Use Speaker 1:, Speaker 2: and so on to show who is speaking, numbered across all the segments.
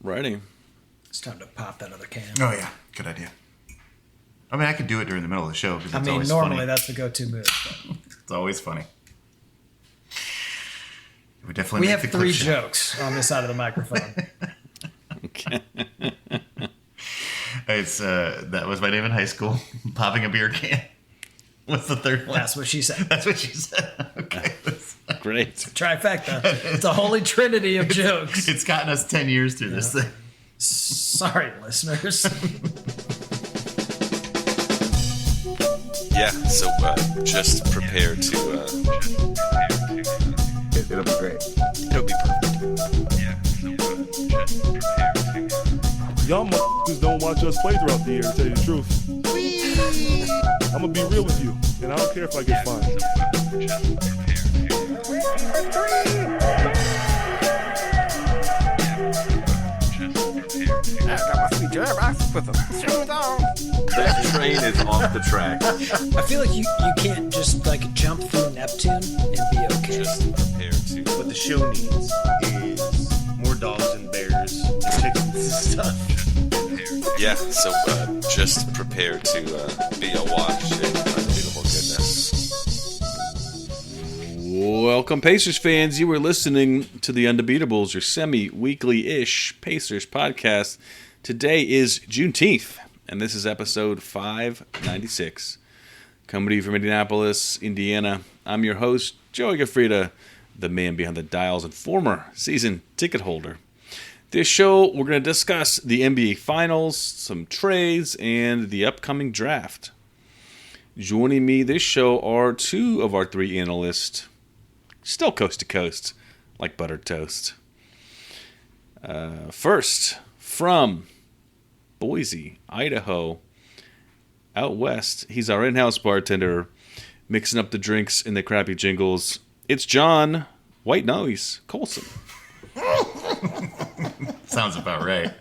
Speaker 1: Ready.
Speaker 2: It's time to pop that other can.
Speaker 3: Oh, yeah. Good idea. I mean, I could do it during the middle of the show because it's always
Speaker 2: normally
Speaker 3: funny.
Speaker 2: that's the go-to move. But.
Speaker 3: It's always funny. We
Speaker 2: have 3 jokes on this side of the microphone.
Speaker 1: Okay.
Speaker 3: That was my name in high school. Popping a beer can. What's the third one?
Speaker 2: That's what she said.
Speaker 3: That's what she said. Okay.
Speaker 1: Great.
Speaker 2: Trifecta. It's a holy trinity of jokes.
Speaker 3: It's gotten us 10 years through this thing.
Speaker 2: Sorry, listeners.
Speaker 4: Yeah, so just prepare to...
Speaker 3: It'll be great.
Speaker 4: It'll be perfect. Yeah, so just prepare to...
Speaker 5: Y'all motherfuckers don't watch us play throughout the year, to tell you the truth. I'm gonna be real with you, and I don't care if I get fined.
Speaker 4: That train is off the track.
Speaker 2: I feel like you can't just like jump through Neptune and be okay.
Speaker 4: Just prepare to...
Speaker 6: What the show needs is more dogs and bears and chickens and stuff.
Speaker 4: Yeah, so just prepare to be awash in unbelievable goodness.
Speaker 1: Welcome, Pacers fans. You were listening to the Undebeatables, your semi-weekly-ish Pacers podcast. Today is Juneteenth, and this is episode 596. Coming to you from Indianapolis, Indiana. I'm your host, Joey Gaffrida, the man behind the dials and former season ticket holder. This show, we're going to discuss the NBA Finals, some trades, and the upcoming draft. Joining me this show are 2 of our 3 analysts, still coast to coast, like buttered toast. First, from Boise, Idaho, out west, he's our in-house bartender, mixing up the drinks and the crappy jingles. It's John White Noise Colson.
Speaker 3: Sounds about right.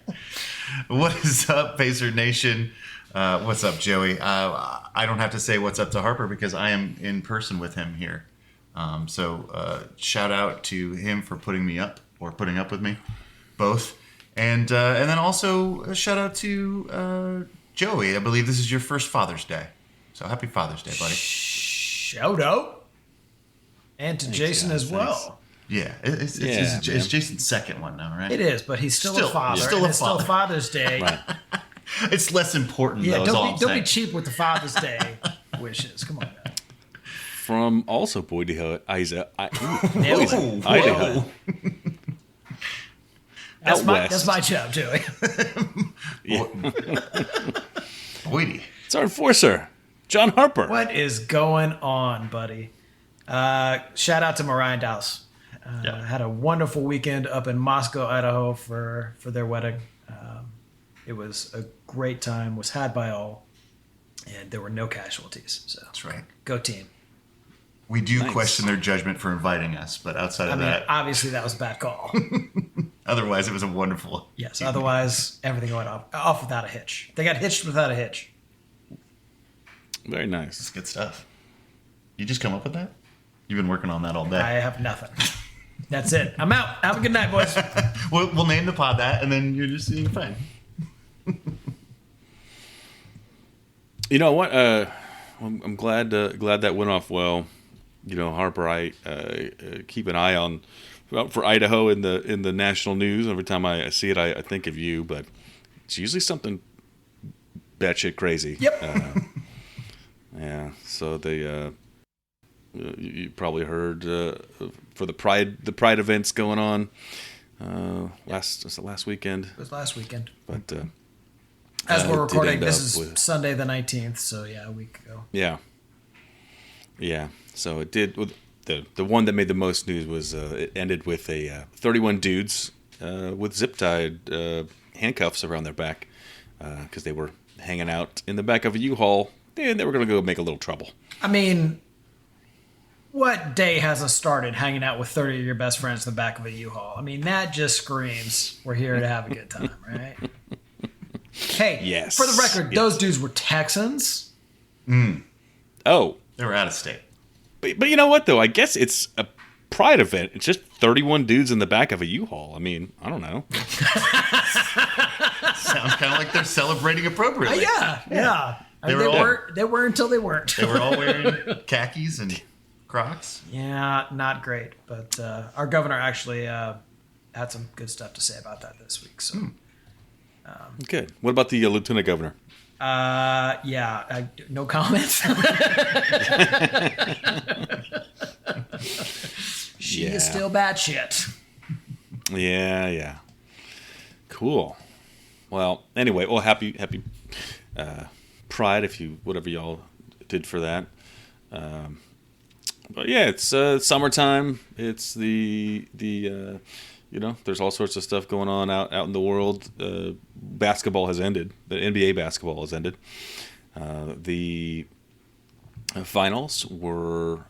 Speaker 3: What is up, Pacer Nation? What's up, Joey? I don't have to say what's up to Harper because I am in person with him here. So shout out to him for putting me up or putting up with me, both. And then also a shout out to Joey. I believe this is your first Father's Day. So happy Father's Day, buddy.
Speaker 2: Shout out. And to Jason as well.
Speaker 3: Thanks. Yeah, it's Jason's second one now, right?
Speaker 2: It is, but he's still a father.
Speaker 3: Still a
Speaker 2: it's
Speaker 3: father.
Speaker 2: still Father's Day.
Speaker 1: Right.
Speaker 3: It's less important,
Speaker 2: Yeah,
Speaker 3: though.
Speaker 2: don't be cheap with the Father's Day wishes. Come on, now.
Speaker 1: From also Boise, Idaho.
Speaker 2: That's my job, Joey.
Speaker 3: Boydie.
Speaker 1: It's our enforcer, John Harper.
Speaker 2: What is going on, buddy? Shout out to Mariah and Dallas. Had a wonderful weekend up in Moscow, Idaho for their wedding. It was a great time, was had by all, and there were no casualties. So
Speaker 3: That's right.
Speaker 2: Go team.
Speaker 3: We do
Speaker 1: Nice.
Speaker 3: question their judgment for inviting us, but outside of that,
Speaker 2: obviously that was a bad call.
Speaker 3: otherwise it was a wonderful.
Speaker 2: Yes, otherwise everything went off without a hitch. They got hitched without a hitch.
Speaker 1: Very nice.
Speaker 3: It's good stuff. You just come up with that? You've been working on that all day.
Speaker 2: I have nothing. That's it. I'm out. Have a good night, boys.
Speaker 3: We'll name the pod that, and then you're just seeing fine.
Speaker 1: You know what? I'm glad that went off well. You know, Harper, I keep an eye on for Idaho in the national news. Every time I see it, I think of you. But it's usually something batshit crazy.
Speaker 2: Yep.
Speaker 1: Yeah. So they you probably heard for the pride events going on last weekend.
Speaker 2: It was last weekend.
Speaker 1: But
Speaker 2: As we're
Speaker 1: it did
Speaker 2: recording,
Speaker 1: end
Speaker 2: this
Speaker 1: up
Speaker 2: is
Speaker 1: with-
Speaker 2: Sunday the 19th, so yeah, a week ago.
Speaker 1: Yeah. So it did. The one that made the most news was it ended with 31 dudes with zip-tied handcuffs around their back because they were hanging out in the back of a U-Haul and they were going to go make a little trouble.
Speaker 2: I mean, what day hasn't started hanging out with 30 of your best friends in the back of a U-Haul? I mean, that just screams we're here to have a good time, right? Hey,
Speaker 1: Yes.
Speaker 2: for the record,
Speaker 1: Yes.
Speaker 2: those dudes were Texans.
Speaker 1: Oh,
Speaker 3: They were out of state.
Speaker 1: but you know what though? I guess it's a pride event. It's just 31 dudes in the back of a U-Haul. I mean, I don't know.
Speaker 3: Sounds kind of like they're celebrating appropriately.
Speaker 2: Yeah.
Speaker 3: They were
Speaker 2: They were until they weren't.
Speaker 3: They were all wearing khakis and Crocs.
Speaker 2: Yeah, not great. But our governor actually had some good stuff to say about that this week. So
Speaker 1: Good. What about the lieutenant governor?
Speaker 2: No comments. She is still batshit.
Speaker 1: Yeah. Cool. Well, anyway, happy Pride, if you whatever y'all did for that. But yeah, it's summertime. It's the there's all sorts of stuff going on out in the world. Basketball has ended. The NBA basketball has ended. The finals were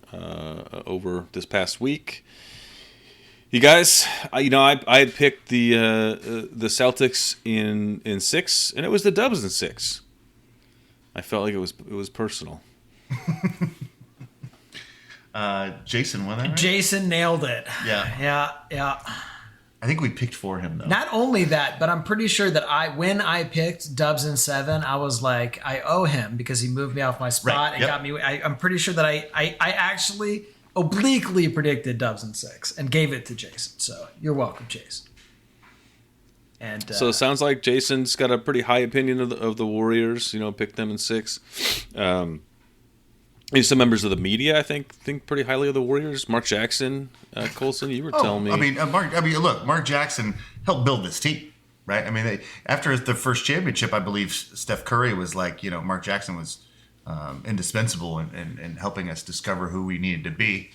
Speaker 1: over this past week. You guys, I had picked the Celtics in 6, and it was the Dubs in 6. I felt like it was personal.
Speaker 3: Jason won that, right?
Speaker 2: Jason nailed it.
Speaker 3: Yeah. I think we picked for him, though.
Speaker 2: Not only that, but I'm pretty sure that when I picked Dubs in 7, I was like, I owe him because he moved me off my spot and got me. I'm pretty sure that I actually obliquely predicted Dubs in 6 and gave it to Jason. So you're welcome, Jason. And
Speaker 1: so it sounds like Jason's got a pretty high opinion of the Warriors. Picked them in 6. Some members of the media, I think pretty highly of the Warriors. Mark Jackson, Colson, you were telling me.
Speaker 3: Mark Jackson helped build this team, right? I mean, after the first championship, I believe Steph Curry was like, Mark Jackson was indispensable in helping us discover who we needed to be,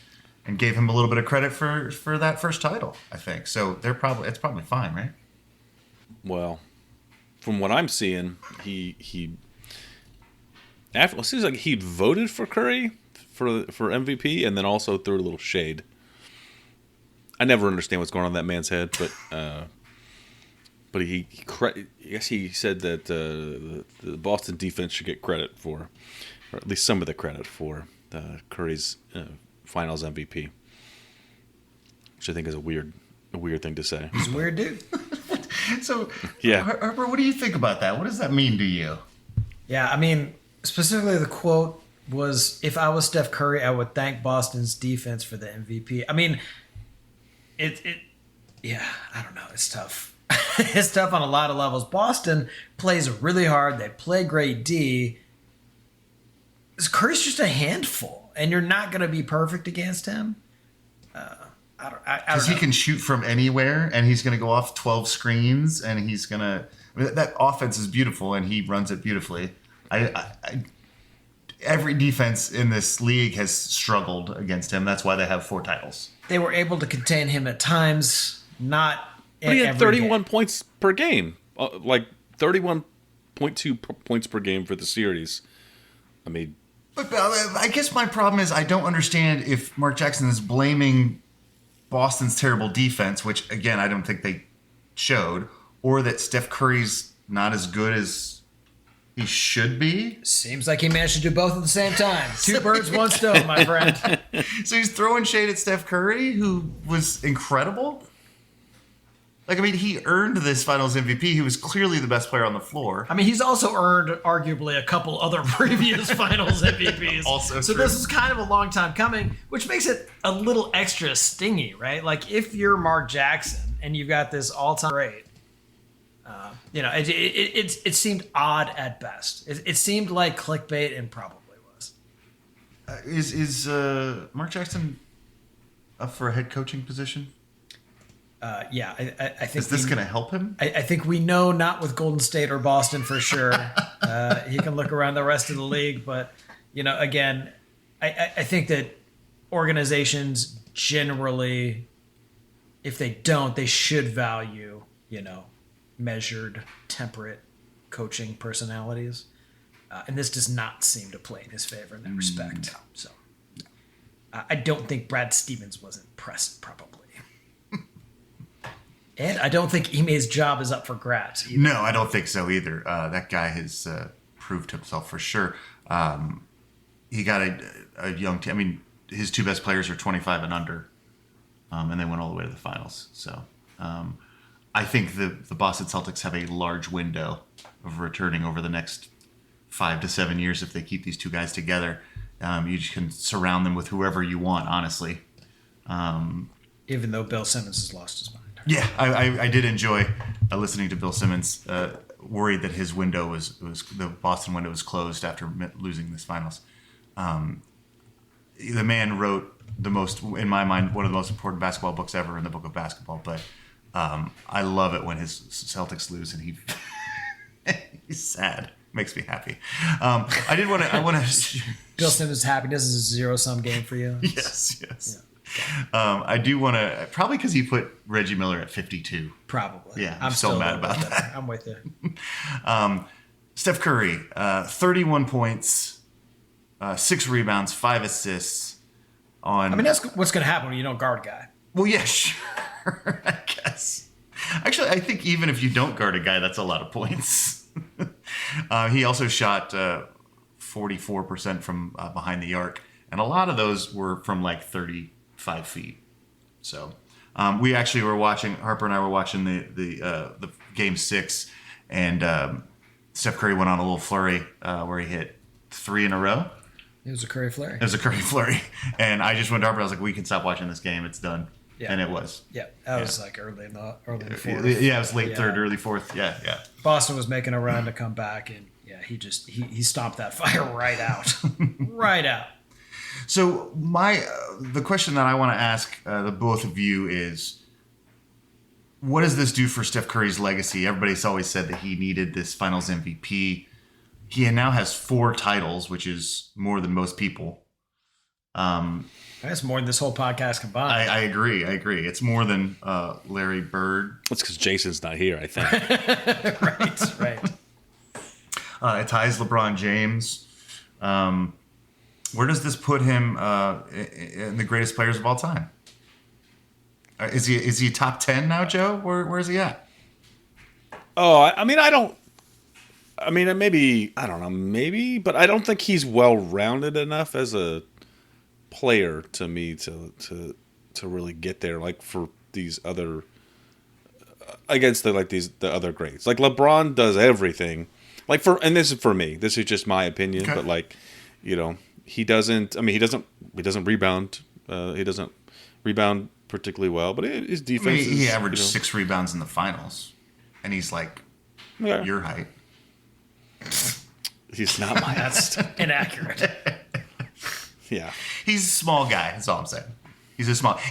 Speaker 3: and gave him a little bit of credit for that first title, I think. So it's probably fine, right?
Speaker 1: Well, from what I'm seeing, it seems like he voted for Curry for MVP, and then also threw a little shade. I never understand what's going on in that man's head, but I guess he said that the Boston defense should get credit for, or at least some of the credit for Curry's Finals MVP, which I think is a weird thing to say.
Speaker 2: He's a weird dude.
Speaker 3: So,
Speaker 1: yeah,
Speaker 3: Harper, what do you think about that? What does that mean to you?
Speaker 2: Yeah, I mean, specifically the quote was, if I was Steph Curry, I would thank Boston's defense for the MVP. I mean, I don't know. It's tough. It's tough on a lot of levels. Boston plays really hard. They play great D. Curry's just a handful, and you're not going to be perfect against him.
Speaker 3: Because he can shoot from anywhere, and he's going to go off 12 screens, and he's going to... that offense is beautiful, and he runs it beautifully. Every defense in this league has struggled against him. That's why they have 4 titles.
Speaker 2: They were able to contain him at times, not
Speaker 1: but he had 31 points per game. Like 31.2 points per game for the series. I mean...
Speaker 3: But I guess my problem is I don't understand if Mark Jackson is blaming Boston's terrible defense, which, again, I don't think they showed, or that Steph Curry's not as good as he should be.
Speaker 2: Seems like he managed to do both at the same time. 2 birds, 1 stone, my friend.
Speaker 3: So he's throwing shade at Steph Curry, who was incredible. He earned this Finals MVP. He was clearly the best player on the floor.
Speaker 2: I mean, he's also earned arguably a couple other previous Finals MVPs.
Speaker 3: Also
Speaker 2: so
Speaker 3: true.
Speaker 2: This is kind of a long time coming, which makes it a little extra stingy, right? Like if you're Mark Jackson and you've got this all-time great, it seemed odd at best. It seemed like clickbait, and probably was.
Speaker 3: Is Mark Jackson up for a head coaching position?
Speaker 2: I think.
Speaker 3: Is this going to help him?
Speaker 2: I think we know not with Golden State or Boston for sure. He can look around the rest of the league, but again, I think that organizations generally, if they don't, they should value measured, temperate coaching personalities, and this does not seem to play in his favor in that respect. So, I don't think Brad Stevens was impressed, probably. And I don't think Ime's job is up for grabs either.
Speaker 3: No, I don't think so either. That guy has proved himself for sure. He got a young team. I mean, his 2 best players are 25 and under. and they went all the way to the finals. So I think the Boston Celtics have a large window of returning over the next 5 to 7 years if they keep these two guys together. You just can surround them with whoever you want, honestly.
Speaker 2: Even though Bill Simmons has lost his mind.
Speaker 3: Yeah, I did enjoy listening to Bill Simmons. Worried that his window was the Boston window was closed after losing this finals. The man wrote in my mind, one of the most important basketball books ever in the book of basketball. But I love it when his Celtics lose and he's sad. Makes me happy. I want to.
Speaker 2: Bill Simmons' happiness is a zero-sum game for you.
Speaker 3: Yes. Yeah. I do want to, probably because he put Reggie Miller at 52.
Speaker 2: Probably.
Speaker 3: Yeah, I'm still mad about that.
Speaker 2: I'm with you.
Speaker 3: Steph Curry, 31 points, 6 rebounds, 5 assists.
Speaker 2: I mean, that's what's going to happen when you don't guard a guy.
Speaker 3: Well, yeah, sure. I guess. Actually, I think even if you don't guard a guy, that's a lot of points. He also shot 44% from behind the arc, and a lot of those were from like 35 feet. So we actually were watching. Harper and I were watching the game 6, and Steph Curry went on a little flurry where he hit 3 in a row.
Speaker 2: It was a Curry flurry.
Speaker 3: It was a Curry flurry, and I just went to Harper. I was like, "We can stop watching this game. It's done."
Speaker 2: Yeah.
Speaker 3: And it was.
Speaker 2: Yeah, that was like early in the fourth.
Speaker 3: Yeah, it was late third, early fourth. Yeah.
Speaker 2: Boston was making a run to come back, and he stomped that fire right out, right out.
Speaker 3: So the question that I want to ask the both of you is, what does this do for Steph Curry's legacy? Everybody's always said that he needed this Finals MVP. He now has 4 titles, which is more than most people.
Speaker 2: That's more than this whole podcast combined.
Speaker 3: I agree. It's more than Larry Bird.
Speaker 1: That's because Jason's not here, I think.
Speaker 2: Right.
Speaker 3: It ties LeBron James. Where does this put him in the greatest players of all time? Is he top 10 now, Joe? Where is he at?
Speaker 1: Oh, maybe, but I don't think he's well-rounded enough as a player to me to really get there, like for these other against the other greats. Like LeBron does everything. And this is for me. This is just my opinion, okay. But he doesn't rebound. He doesn't rebound particularly well, but his defense.
Speaker 3: He averaged 6 rebounds in the finals, and he's like your height.
Speaker 1: He's not my height.
Speaker 2: That's inaccurate.
Speaker 1: Yeah.
Speaker 3: He's a small guy. That's all I'm saying.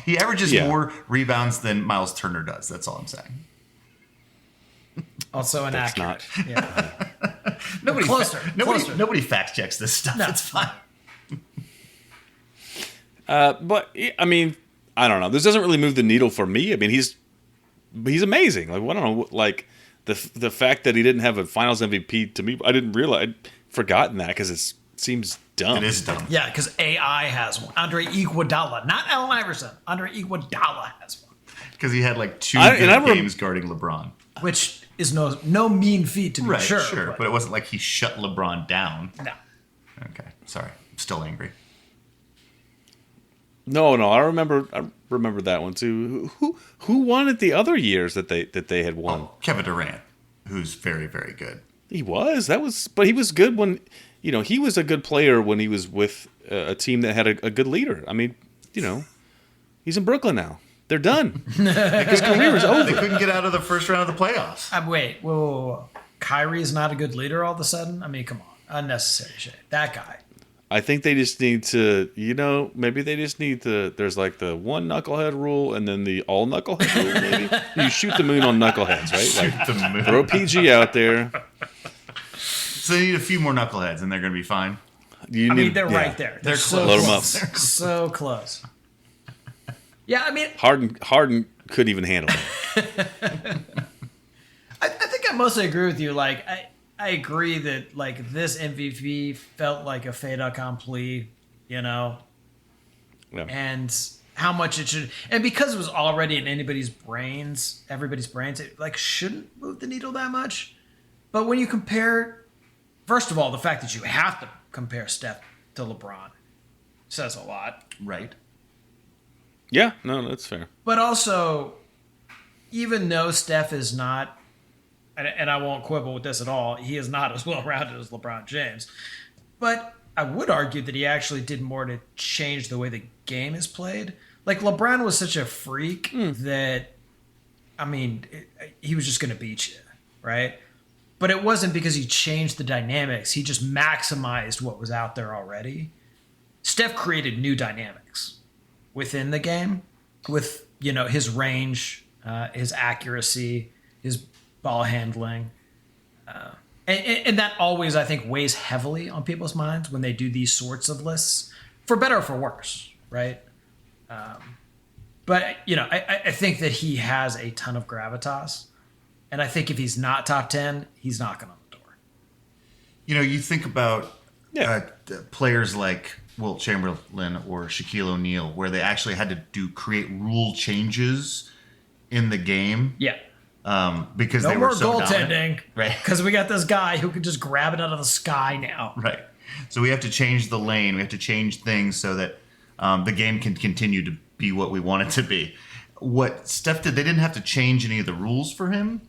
Speaker 3: He averages more rebounds than Miles Turner does. That's all I'm saying.
Speaker 2: Also inaccurate.
Speaker 3: Nobody fact checks this stuff. No. It's fine.
Speaker 1: But I mean, I don't know. This doesn't really move the needle for me. I mean, he's amazing. Like, I don't know. Like the fact that he didn't have a Finals MVP, to me, I didn't realize. I'd forgotten that because it seems dumb.
Speaker 3: It is dumb.
Speaker 2: Yeah, because AI has one. Andre Iguodala, not Allen Iverson. Andre Iguodala has one.
Speaker 3: Because he had like 2 good games guarding LeBron,
Speaker 2: which is no mean feat to be sure.
Speaker 3: Sure, but it wasn't like he shut LeBron down.
Speaker 2: No.
Speaker 3: Okay, sorry. I'm still angry.
Speaker 1: No, I remember that one too. Who won it the other years that they had won?
Speaker 3: Oh, Kevin Durant, who's very, very good.
Speaker 1: He was. But he was good when, he was a good player when he was with a team that had a good leader. I mean, he's in Brooklyn now. They're done. His career is over.
Speaker 3: They couldn't get out of the first round of the playoffs.
Speaker 2: Wait, whoa. Kyrie's not a good leader all of a sudden? I mean, come on. Unnecessary shit. That guy.
Speaker 1: I think they just need to, maybe they just need to, there's like the one knucklehead rule and then the all knucklehead rule, maybe. You shoot the moon on knuckleheads, right? Throw a PG out there.
Speaker 3: So they need a few more knuckleheads and they're going to be fine.
Speaker 2: They're right there. They're
Speaker 3: so
Speaker 1: load
Speaker 3: close.
Speaker 1: them up.
Speaker 2: So close. Yeah, I mean...
Speaker 1: Harden couldn't even handle it.
Speaker 2: I think I mostly agree with you. Like, I agree that, like, this MVP felt like a fait accompli, Yeah. And how much it should... And because it was already in everybody's brains, it, like, shouldn't move the needle that much. But when you compare... First of all, the fact that you have to compare Steph to LeBron says a lot.
Speaker 3: Right.
Speaker 1: Yeah, no, that's fair.
Speaker 2: But also, even though Steph is not, and I won't quibble with this at all, he is not as well-rounded as LeBron James. But I would argue that he actually did more to change the way the game is played. Like, LeBron was such a freak that, I mean, he was just going to beat you, right? But it wasn't because he changed the dynamics. He just maximized what was out there already. Steph created new dynamics within the game with, his range, his accuracy, his ball handling. And that always, I think, weighs heavily on people's minds when they do these sorts of lists, for better or for worse, right? But, I think that he has a ton of gravitas. And I think if he's not top 10, he's knocking on the door.
Speaker 3: You think about players like Wilt Chamberlain or Shaquille O'Neal, where they actually had to create rule changes in the game.
Speaker 2: Yeah.
Speaker 3: Because
Speaker 2: no
Speaker 3: they were
Speaker 2: more
Speaker 3: so
Speaker 2: goaltending,
Speaker 3: dominant. Right?
Speaker 2: Because we got this guy who can just grab it out of the sky now.
Speaker 3: Right. So we have to change the lane. We have to change things so that the game can continue to be what we want it to be. What Steph did, they didn't have to change any of the rules for him,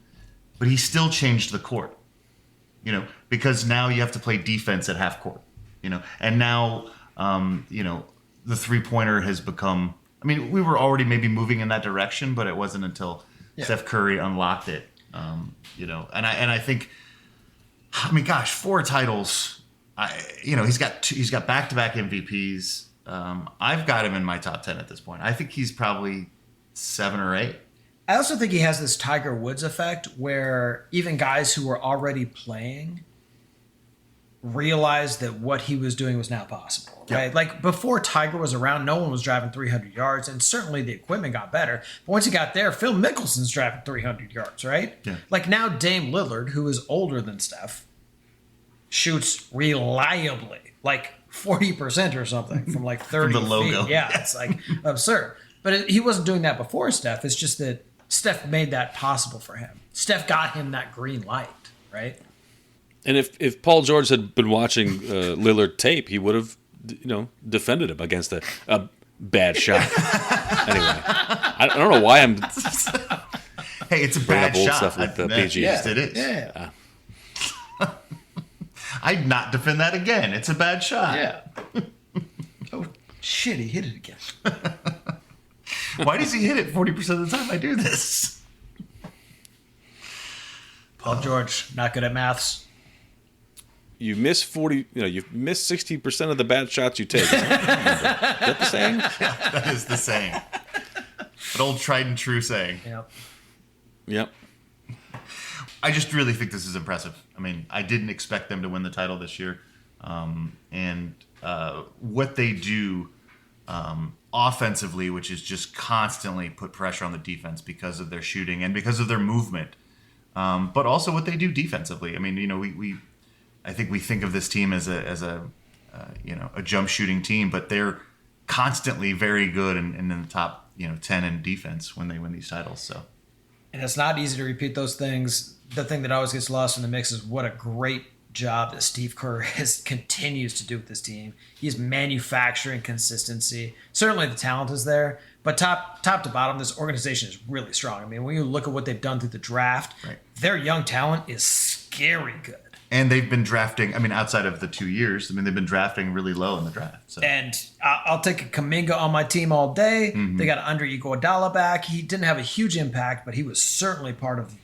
Speaker 3: but he still changed the court. Because now you have to play defense at half court. And now the 3-pointer has become. I mean, we were already maybe moving in that direction, but it wasn't until Steph Curry unlocked it. And I think, 4 titles. He's got back-to-back MVPs. I've got him in my top 10 at this point. I think he's probably 7 or 8.
Speaker 2: I also think he has this Tiger Woods effect where even guys who were already playing realized that what he was doing was now possible, right?
Speaker 3: Yep.
Speaker 2: Like before Tiger was around, no one was driving 300 yards, and certainly the equipment got better. But once he got there, Phil Mickelson's driving 300 yards, right?
Speaker 3: Yeah.
Speaker 2: Like now Dame Lillard, who is older than Steph, shoots reliably, like 40% or something from like 30
Speaker 3: From the logo.
Speaker 2: feet. Yeah, it's like absurd. But he wasn't doing that before Steph. It's just that Steph made that possible for him. Steph got him that green light, right?
Speaker 1: And if Paul George had been watching Lillard tape, he would have, defended him against a bad shot. Anyway, I don't know why I'm
Speaker 3: Hey, it's a
Speaker 1: bringing
Speaker 3: bad
Speaker 1: up old
Speaker 3: shot.
Speaker 1: stuff with the PG.
Speaker 3: Yes, it is.
Speaker 2: Yeah.
Speaker 3: I'd not defend that again. It's a bad shot.
Speaker 2: Yeah. Oh, shit, he hit it again.
Speaker 3: Why does he hit it 40% of the time I do this?
Speaker 2: Paul George, not good at maths.
Speaker 1: You miss 40. You miss 60% of the bad shots you take. Is that the saying?
Speaker 3: That is the saying. An old tried and true saying.
Speaker 2: Yep.
Speaker 1: Yep.
Speaker 3: I just really think this is impressive. I mean, I didn't expect them to win the title this year. And what they do offensively, which is just constantly put pressure on the defense because of their shooting and because of their movement. But also what they do defensively. I mean, I think we think of this team as a jump shooting team, but they're constantly very good and in the top 10 in defense when they win these titles. So,
Speaker 2: And it's not easy to repeat those things. The thing that always gets lost in the mix is what a great job that Steve Kerr continues to do with this team. He's manufacturing consistency. Certainly the talent is there, but top to bottom, this organization is really strong. I mean, when you look at what they've done through the draft,
Speaker 3: right,
Speaker 2: their young talent is scary good.
Speaker 3: And they've been drafting, outside of the 2 years, they've been drafting really low in the draft. So.
Speaker 2: And I'll take a Kuminga on my team all day.
Speaker 3: Mm-hmm.
Speaker 2: They got Andre Iguodala back. He didn't have a huge impact, but he was certainly part of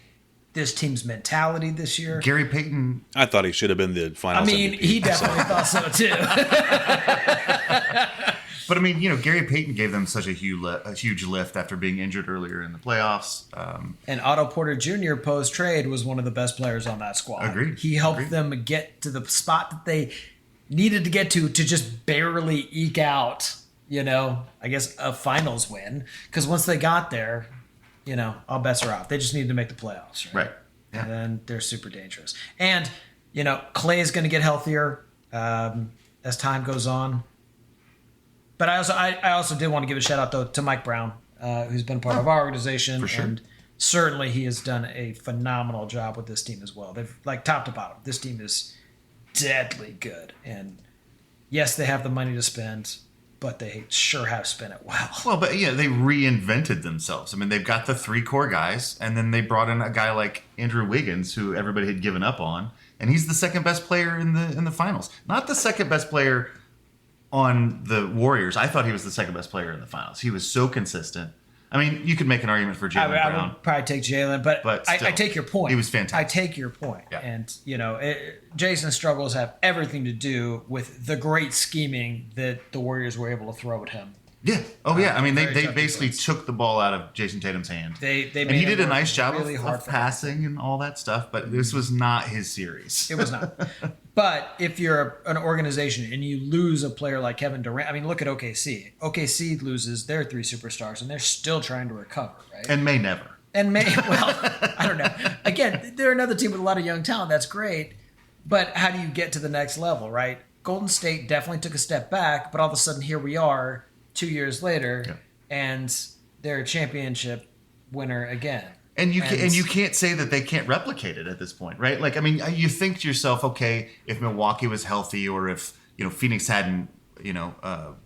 Speaker 2: this team's mentality this year.
Speaker 3: Gary Payton.
Speaker 1: I thought he should have been the finals MVP.
Speaker 2: He definitely thought so too.
Speaker 3: But Gary Payton gave them such a huge lift after being injured earlier in the playoffs.
Speaker 2: And Otto Porter Jr. post-trade was one of the best players on that squad.
Speaker 3: Agreed.
Speaker 2: He helped them get to the spot that they needed to get to just barely eke out, I guess a finals win. Because once they got there, all bets are off. They just needed to make the playoffs.
Speaker 3: Right. Yeah.
Speaker 2: And then they're super dangerous. And, Clay is going to get healthier as time goes on. But I also did want to give a shout out though to Mike Brown, who's been part of our organization,
Speaker 3: for sure.
Speaker 2: And certainly he has done a phenomenal job with this team as well. They've top to bottom, this team is deadly good, and yes, they have the money to spend. but they sure have spent it well.
Speaker 3: Well, but yeah, they reinvented themselves. I mean, they've got the 3 core guys, and then they brought in a guy like Andrew Wiggins, who everybody had given up on, and he's the second best player in the finals. Not the second best player on the Warriors. I thought he was the second best player in the finals. He was so consistent. I mean, you could make an argument for Jaylen
Speaker 2: I
Speaker 3: Brown.
Speaker 2: would probably take Jalen, but
Speaker 3: still,
Speaker 2: I take your point.
Speaker 3: He was fantastic.
Speaker 2: I take your point.
Speaker 3: Yeah.
Speaker 2: And, Jason's struggles have everything to do with the great scheming that the Warriors were able to throw at him.
Speaker 3: Yeah. Oh, yeah. I mean,
Speaker 2: Very
Speaker 3: they
Speaker 2: tough
Speaker 3: basically
Speaker 2: defense.
Speaker 3: took the ball out of Jason Tatum's hand.
Speaker 2: They
Speaker 3: and
Speaker 2: made
Speaker 3: he
Speaker 2: him
Speaker 3: did a
Speaker 2: work
Speaker 3: nice job
Speaker 2: really hard
Speaker 3: of
Speaker 2: for
Speaker 3: passing and all that stuff, but this was not his series.
Speaker 2: It was not. But if you're an organization and you lose a player like Kevin Durant, I mean, look at OKC. OKC loses their 3 superstars, and they're still trying to recover, right?
Speaker 3: And may never.
Speaker 2: Well, I don't know. Again, they're another team with a lot of young talent. That's great. But how do you get to the next level, right? Golden State definitely took a step back, but all of a sudden here we are 2 years later, and they're a championship winner again.
Speaker 3: And you can't say that they can't replicate it at this point, right? Like, I mean, you think to yourself, okay, if Milwaukee was healthy, or if Phoenix hadn't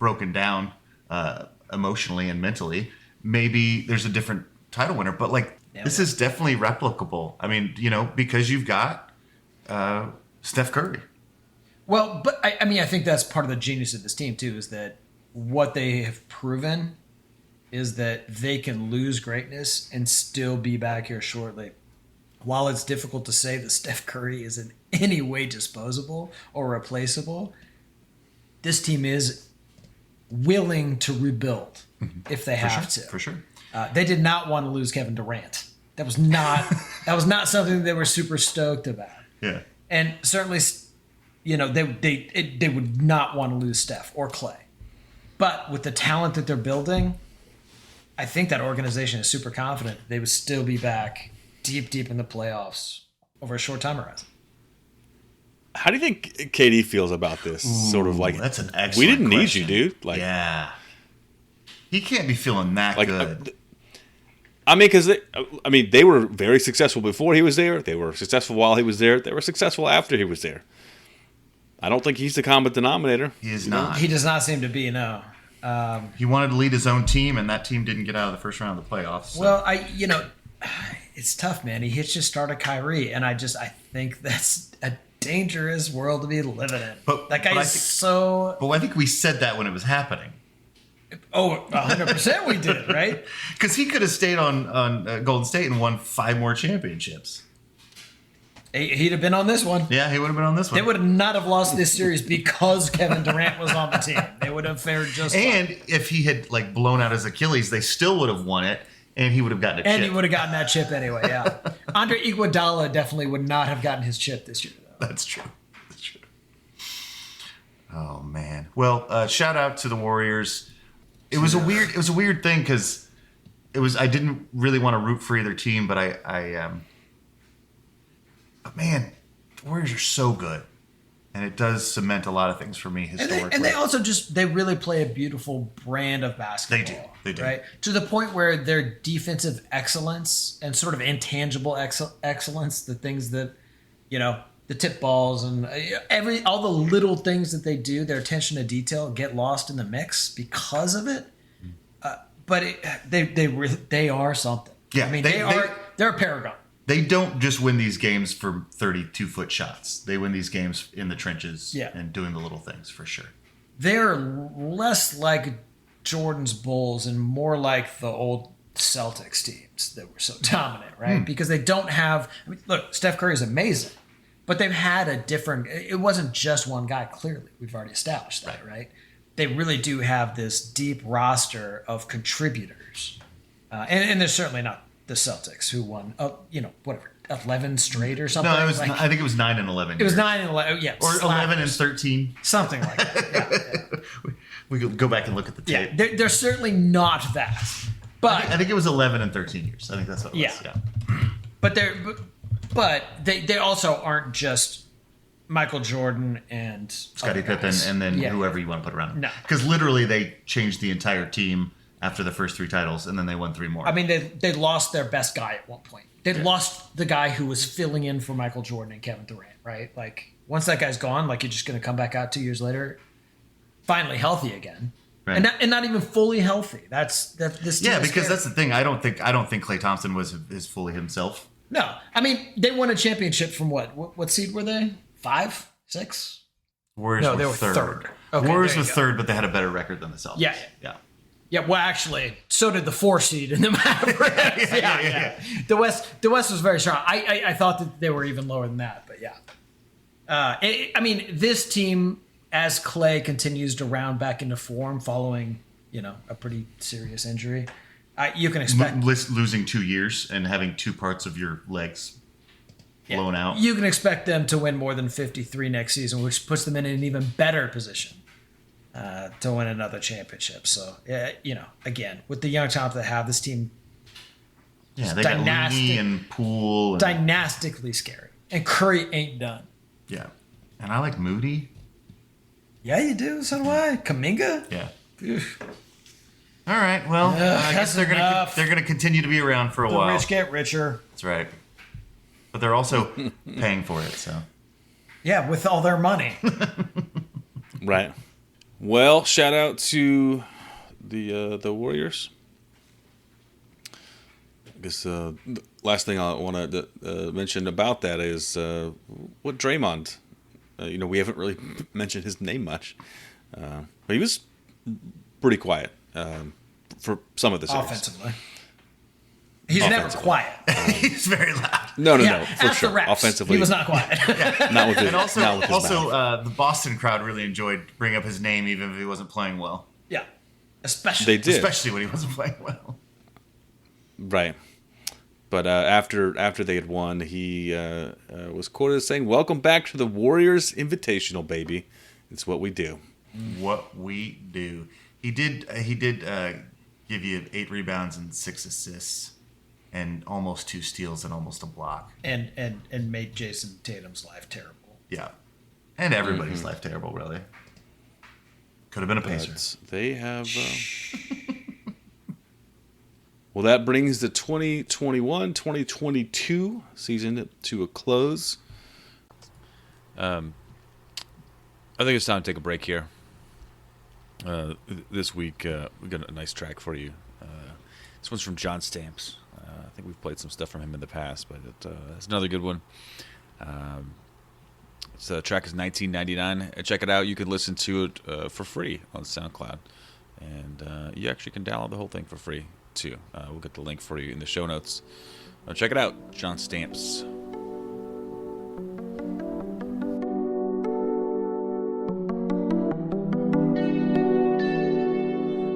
Speaker 3: broken down emotionally and mentally, maybe there's a different title winner. But this is definitely replicable. I mean, because you've got Steph Curry.
Speaker 2: Well, but I think that's part of the genius of this team too, is that what they have proven is that they can lose greatness and still be back here shortly. While it's difficult to say that Steph Curry is in any way disposable or replaceable, this team is willing to rebuild if they have to.
Speaker 3: For sure.
Speaker 2: They did not want to lose Kevin Durant. That was not something they were super stoked about.
Speaker 3: Yeah.
Speaker 2: And certainly, they would not want to lose Steph or Clay. But with the talent that they're building, I think that organization is super confident they would still be back deep in the playoffs over a short time horizon.
Speaker 1: How do you think KD feels about this? Sort of like,
Speaker 3: that's an excellent
Speaker 1: we didn't
Speaker 3: question.
Speaker 1: need you, dude. Like,
Speaker 3: yeah. He can't be feeling that good.
Speaker 1: Because they were very successful before he was there. They were successful while he was there. They were successful after he was there. I don't think he's the common denominator.
Speaker 3: He is not.
Speaker 2: He does not seem to be, no.
Speaker 3: He wanted to lead his own team, and that team didn't get out of the first round of the playoffs. So.
Speaker 2: Well, it's tough, man. He hits just started Kyrie, and I think that's a dangerous world to be living in.
Speaker 3: But
Speaker 2: that guy is so.
Speaker 3: But I think we said that when it was happening.
Speaker 2: Oh, 100% we did, right?
Speaker 3: Because he could have stayed on Golden State and won 5 more championships.
Speaker 2: He'd have been on this one.
Speaker 3: Yeah, he would have been on this one.
Speaker 2: They would not have lost this series because Kevin Durant was on the team. They would have fared just fine.
Speaker 3: And if he had blown out his Achilles, they still would have won it, and he would have gotten a chip.
Speaker 2: And he would have gotten that chip anyway, yeah. Andre Iguodala definitely would not have gotten his chip this year, though.
Speaker 3: That's true. Oh, man. Well, shout out to the Warriors. It was a weird thing because I didn't really want to root for either team, but but man, the Warriors are so good, and it does cement a lot of things for me historically.
Speaker 2: And they also they really play a beautiful brand of basketball.
Speaker 3: They do.
Speaker 2: Right? To the point where their defensive excellence and sort of intangible excellence, the things that, the tip balls and all the little things that they do, their attention to detail get lost in the mix because of it. But they are something.
Speaker 3: Yeah,
Speaker 2: I mean, they're a paragon.
Speaker 3: They don't just win these games for 32-foot shots. They win these games in the trenches and doing the little things, for sure. They're
Speaker 2: less like Jordan's Bulls and more like the old Celtics teams that were so dominant, right? Because they don't have... look, Steph Curry is amazing, but they've had a different... It wasn't just one guy, clearly. We've already established that, right? They really do have this deep roster of contributors. And they're certainly not the Celtics, who won, 11 straight or something.
Speaker 3: No, I think it was 9 and 11.
Speaker 2: It was 9 and 11, yeah.
Speaker 3: Or 11 and 13.
Speaker 2: Something like that, yeah.
Speaker 3: We could go back and look at the tape.
Speaker 2: Yeah, they're certainly not that. But
Speaker 3: I think it was 11 and 13 years. I think that's what it was. Yeah.
Speaker 2: But they also aren't just Michael Jordan and
Speaker 3: Scottie Pippen and then whoever you want to put around him.
Speaker 2: No.
Speaker 3: Because literally they changed the entire team after the first 3 titles, and then they won 3 more.
Speaker 2: I mean, they lost their best guy at one point. They lost the guy who was filling in for Michael Jordan and Kevin Durant, right? Like, once that guy's gone, you're just going to come back out 2 years later, finally healthy again.
Speaker 3: Right.
Speaker 2: and not even fully healthy. This team
Speaker 3: Yeah,
Speaker 2: is
Speaker 3: because
Speaker 2: scary.
Speaker 3: that's the thing. I don't think Klay Thompson is fully himself.
Speaker 2: No, I mean they won a championship from what seed were they? 5, 6?
Speaker 3: Warriors
Speaker 2: No,
Speaker 3: were
Speaker 2: they were third. Okay,
Speaker 3: Warriors
Speaker 2: there
Speaker 3: was
Speaker 2: you go.
Speaker 3: third, but they had a better record than the Celtics.
Speaker 2: Yeah. Yeah, well, actually, so did the 4 seed in the Mavericks. yeah. The West was very strong. I thought that they were even lower than that, but yeah. I mean, this team, as Clay continues to round back into form following, a pretty serious injury, you can expect
Speaker 3: Losing 2 years and having 2 parts of your legs blown out.
Speaker 2: You can expect them to win more than 53 next season, which puts them in an even better position to win another championship. So, again, with the young talent they have, this team
Speaker 3: They got Lee and Poole.
Speaker 2: dynastically scary. And Curry ain't done.
Speaker 3: Yeah. And I like Moody.
Speaker 2: Yeah, you do. So do I. Kuminga?
Speaker 3: Yeah.
Speaker 2: Oof.
Speaker 3: All right. Well, I guess they're gonna continue to be around for a
Speaker 2: The
Speaker 3: while.
Speaker 2: rich get richer.
Speaker 3: That's right. But they're also paying for it. So.
Speaker 2: Yeah, with all their money.
Speaker 1: Right. Well, shout out to the Warriors. I guess the last thing I want to mention about that is what Draymond. We haven't really mentioned his name much, but he was pretty quiet for some of the series.
Speaker 2: Offensively. He's never quiet.
Speaker 3: He's very loud.
Speaker 1: No, for
Speaker 2: ask
Speaker 1: sure.
Speaker 2: the refs.
Speaker 1: Offensively,
Speaker 2: He was not quiet.
Speaker 1: not with his,
Speaker 3: And also,
Speaker 1: not with his mouth.
Speaker 3: the Boston crowd really enjoyed bringing up his name, even if he wasn't playing well.
Speaker 2: Yeah. Especially.
Speaker 1: They did,
Speaker 3: Especially when he wasn't playing well.
Speaker 1: right? But after they had won, he was quoted as saying, "Welcome back to the Warriors Invitational, baby. It's what we do."
Speaker 3: What we do. He did give you 8 rebounds and 6 assists, and almost 2 steals and almost a block.
Speaker 2: And made Jason Tatum's life terrible.
Speaker 3: Yeah, and everybody's life terrible, really. Could have been a Pacer.
Speaker 1: But they have. Well, that brings the 2021-2022 season to a close.
Speaker 7: I think it's time to take a break here. This week, we got a nice track for you. This one's from John Stamps. I think we've played some stuff from him in the past, but it's another good one. The track is 1999. Check it out. You can listen to it for free on SoundCloud. And you actually can download the whole thing for free, too. We'll get the link for you in the show notes. Check it out. John Stamps.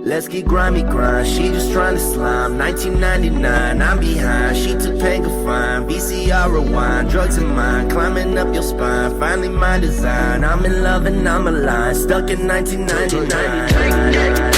Speaker 8: Let's get grimy, grind. She just trying to slime. 1999, I'm behind. She took Panga fine. VCR rewind. Drugs in mind. Climbing up your spine. Finally my design. I'm in love and I'm alive. Stuck in 1999.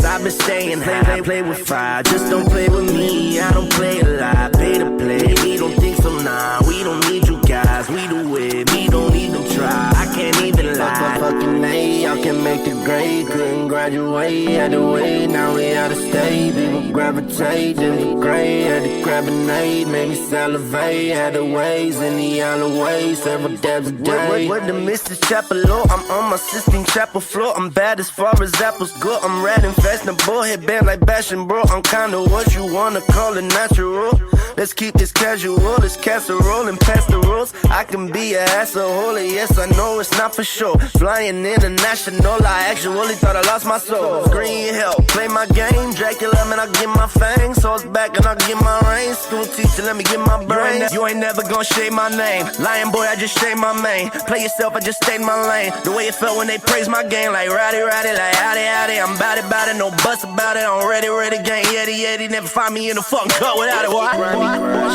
Speaker 8: I've been staying high, play with fire, just don't play with me. I don't play a lot, pay to play. We don't think so, nah. We don't need you guys, we do it. We don't even try. I can't even lie. Fucking A, y'all can make the grade. Couldn't graduate, had to wait. Now we out of state. People gravitate, then the gray. Had to grab a nade, made me salivate. Had to ways in the alleyway, several dabs a day. What the Mr. Chapel, I'm on my Sistine Chapel floor. I'm bad as far as apples go. I'm riding fast, the boy headband like bashing, bro. I'm kinda what you wanna call it natural. Let's keep this casual, this casserole and pass the rules. I can be a asshole, yes I know it's not for sure. Flying international, I actually thought I lost my soul. Green hell, play my game, Dracula, man I get my fangs. Horse back and I get my reins. School teacher, let me get my brains. You ain't never gonna shade my name. Lion boy, I just shade my main. Play yourself, I just stayed my lane. The way it felt when they praised my game, like rowdy, like howdy, I'm bout it, no bust about it. I'm ready, gang, yeti, never find me in the fucking cut without it. What?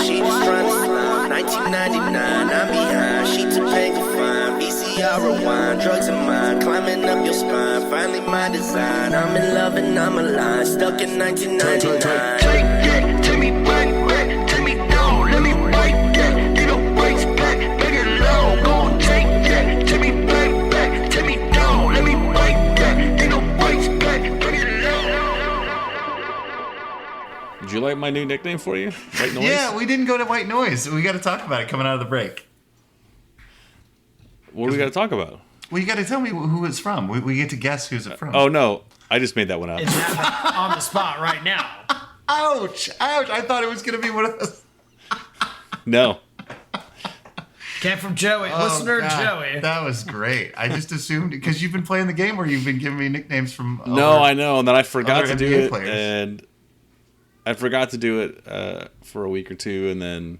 Speaker 8: She just trying to slime. 1999, I'm behind. She took Panga fine. VCR rewind. Drugs in mind. Climbing up your spine. Finally my design. I'm in love and I'm alive. Stuck in 1999. Take it to me back, take me down. Let me bite that. Get a waist back, make it low. Gon' take that to me back, take me down. Let me bite that. Get a waist back, make it low.
Speaker 1: like my new nickname for you? White Noise?
Speaker 3: Yeah, we didn't go to White Noise. We got to talk about it coming out of the break.
Speaker 1: What do we got to talk about?
Speaker 3: Well, you got to tell me who it's from. We get to guess who's it from.
Speaker 1: Oh, no. I just made that one up.
Speaker 2: It's happening on the spot right now.
Speaker 3: Ouch! Ouch! I thought it was going to be one of those.
Speaker 1: No.
Speaker 2: Came from Joey, listener Joey.
Speaker 3: That was great. I just assumed, because you've been playing the game where you've been giving me nicknames from.
Speaker 1: No, I know. And then I forgot
Speaker 3: other
Speaker 1: to do
Speaker 3: NBA
Speaker 1: it.
Speaker 3: players.
Speaker 1: And I forgot to do it for a week or two. And then,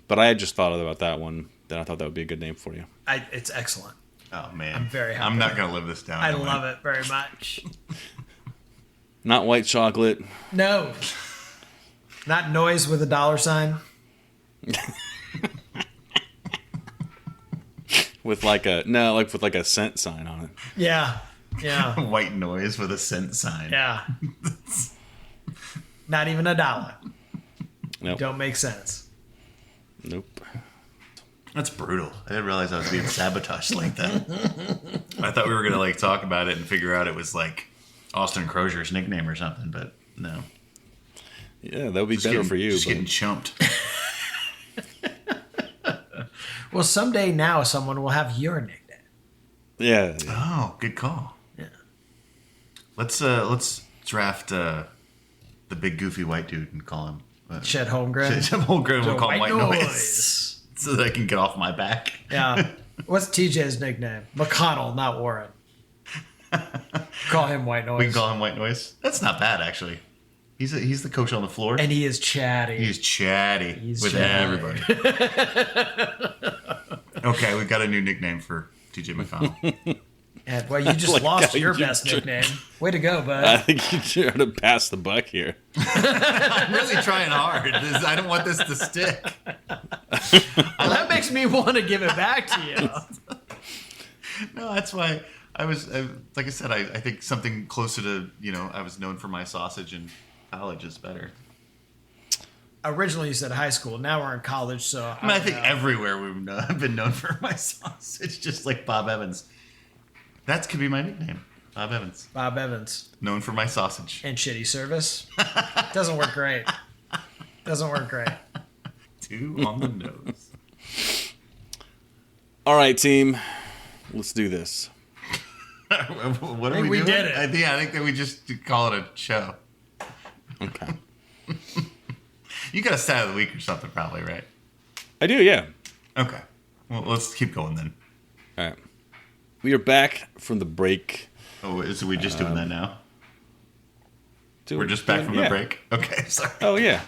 Speaker 1: but I had just thought about that one. Then I thought that would be a good name for you.
Speaker 2: It's excellent.
Speaker 3: Oh, man.
Speaker 2: I'm very happy.
Speaker 3: I'm not going to live this down.
Speaker 2: I love it very much.
Speaker 1: Not white chocolate.
Speaker 2: No. Not noise with a $sign.
Speaker 1: With like a with like a cent sign on it.
Speaker 2: Yeah. Yeah.
Speaker 3: White Noise with a cent sign.
Speaker 2: Yeah. Not even $1.
Speaker 1: Nope.
Speaker 2: Don't make sense.
Speaker 1: Nope.
Speaker 3: That's brutal. I didn't realize I was being sabotaged like that. I thought we were gonna like talk about it and figure out it was like Austin Crozier's nickname or something, but no.
Speaker 1: Yeah, that would be
Speaker 3: Just
Speaker 1: better
Speaker 3: getting-
Speaker 1: for you.
Speaker 3: Just
Speaker 1: But
Speaker 3: getting chumped.
Speaker 2: Well, someday now someone will have your nickname.
Speaker 1: yeah.
Speaker 3: Oh, good call.
Speaker 2: Yeah.
Speaker 3: Let's draft the big goofy white dude and call him
Speaker 2: Chet Holmgren.
Speaker 3: Chet Holmgren. We'll
Speaker 2: The
Speaker 3: call him
Speaker 2: White
Speaker 3: White Noise.
Speaker 2: Noise.
Speaker 3: So that I can get off my back.
Speaker 2: Yeah. What's TJ's nickname? McConnell, not Warren. Call him White Noise.
Speaker 3: We can call him White Noise. That's not bad, actually. He's the coach on the floor.
Speaker 2: And he is chatty.
Speaker 3: He's chatty
Speaker 2: He's
Speaker 3: with
Speaker 2: chatty.
Speaker 3: everybody. Okay, we got a new nickname for TJ McConnell.
Speaker 2: And, well, you just
Speaker 1: Like
Speaker 2: lost
Speaker 1: how
Speaker 2: your
Speaker 1: you
Speaker 2: best
Speaker 1: tr-
Speaker 2: nickname. Way to go, bud.
Speaker 1: I think you're trying to pass the buck here.
Speaker 3: I'm really trying hard. I don't want this to stick.
Speaker 2: Well, that makes me want to give it back to you.
Speaker 3: No, that's why like I said, I think something closer to, I was known for my sausage in college is better.
Speaker 2: Originally, you said high school. Now we're in college, so
Speaker 3: I mean, I
Speaker 2: don't
Speaker 3: think
Speaker 2: know.
Speaker 3: everywhere I've been known for my sausage, just like Bob Evans. That could be my nickname, Bob Evans.
Speaker 2: Bob Evans
Speaker 3: Known for my sausage.
Speaker 2: and shitty service. Doesn't work great. Doesn't work great.
Speaker 3: 2 on the nose.
Speaker 1: All right, team. Let's do this.
Speaker 3: What are
Speaker 2: think
Speaker 3: we
Speaker 2: we
Speaker 3: doing?
Speaker 2: did it.
Speaker 3: I think that we just call it a show.
Speaker 1: Okay.
Speaker 3: You got a stat of the week or something, probably, right?
Speaker 1: I do, yeah.
Speaker 3: Okay. Well, let's keep going then.
Speaker 1: All right. We are back from the break.
Speaker 3: Oh, so we're just doing that now?
Speaker 1: Do-
Speaker 3: We're just back from
Speaker 1: yeah.
Speaker 3: the break? Okay, sorry.
Speaker 1: Oh, yeah.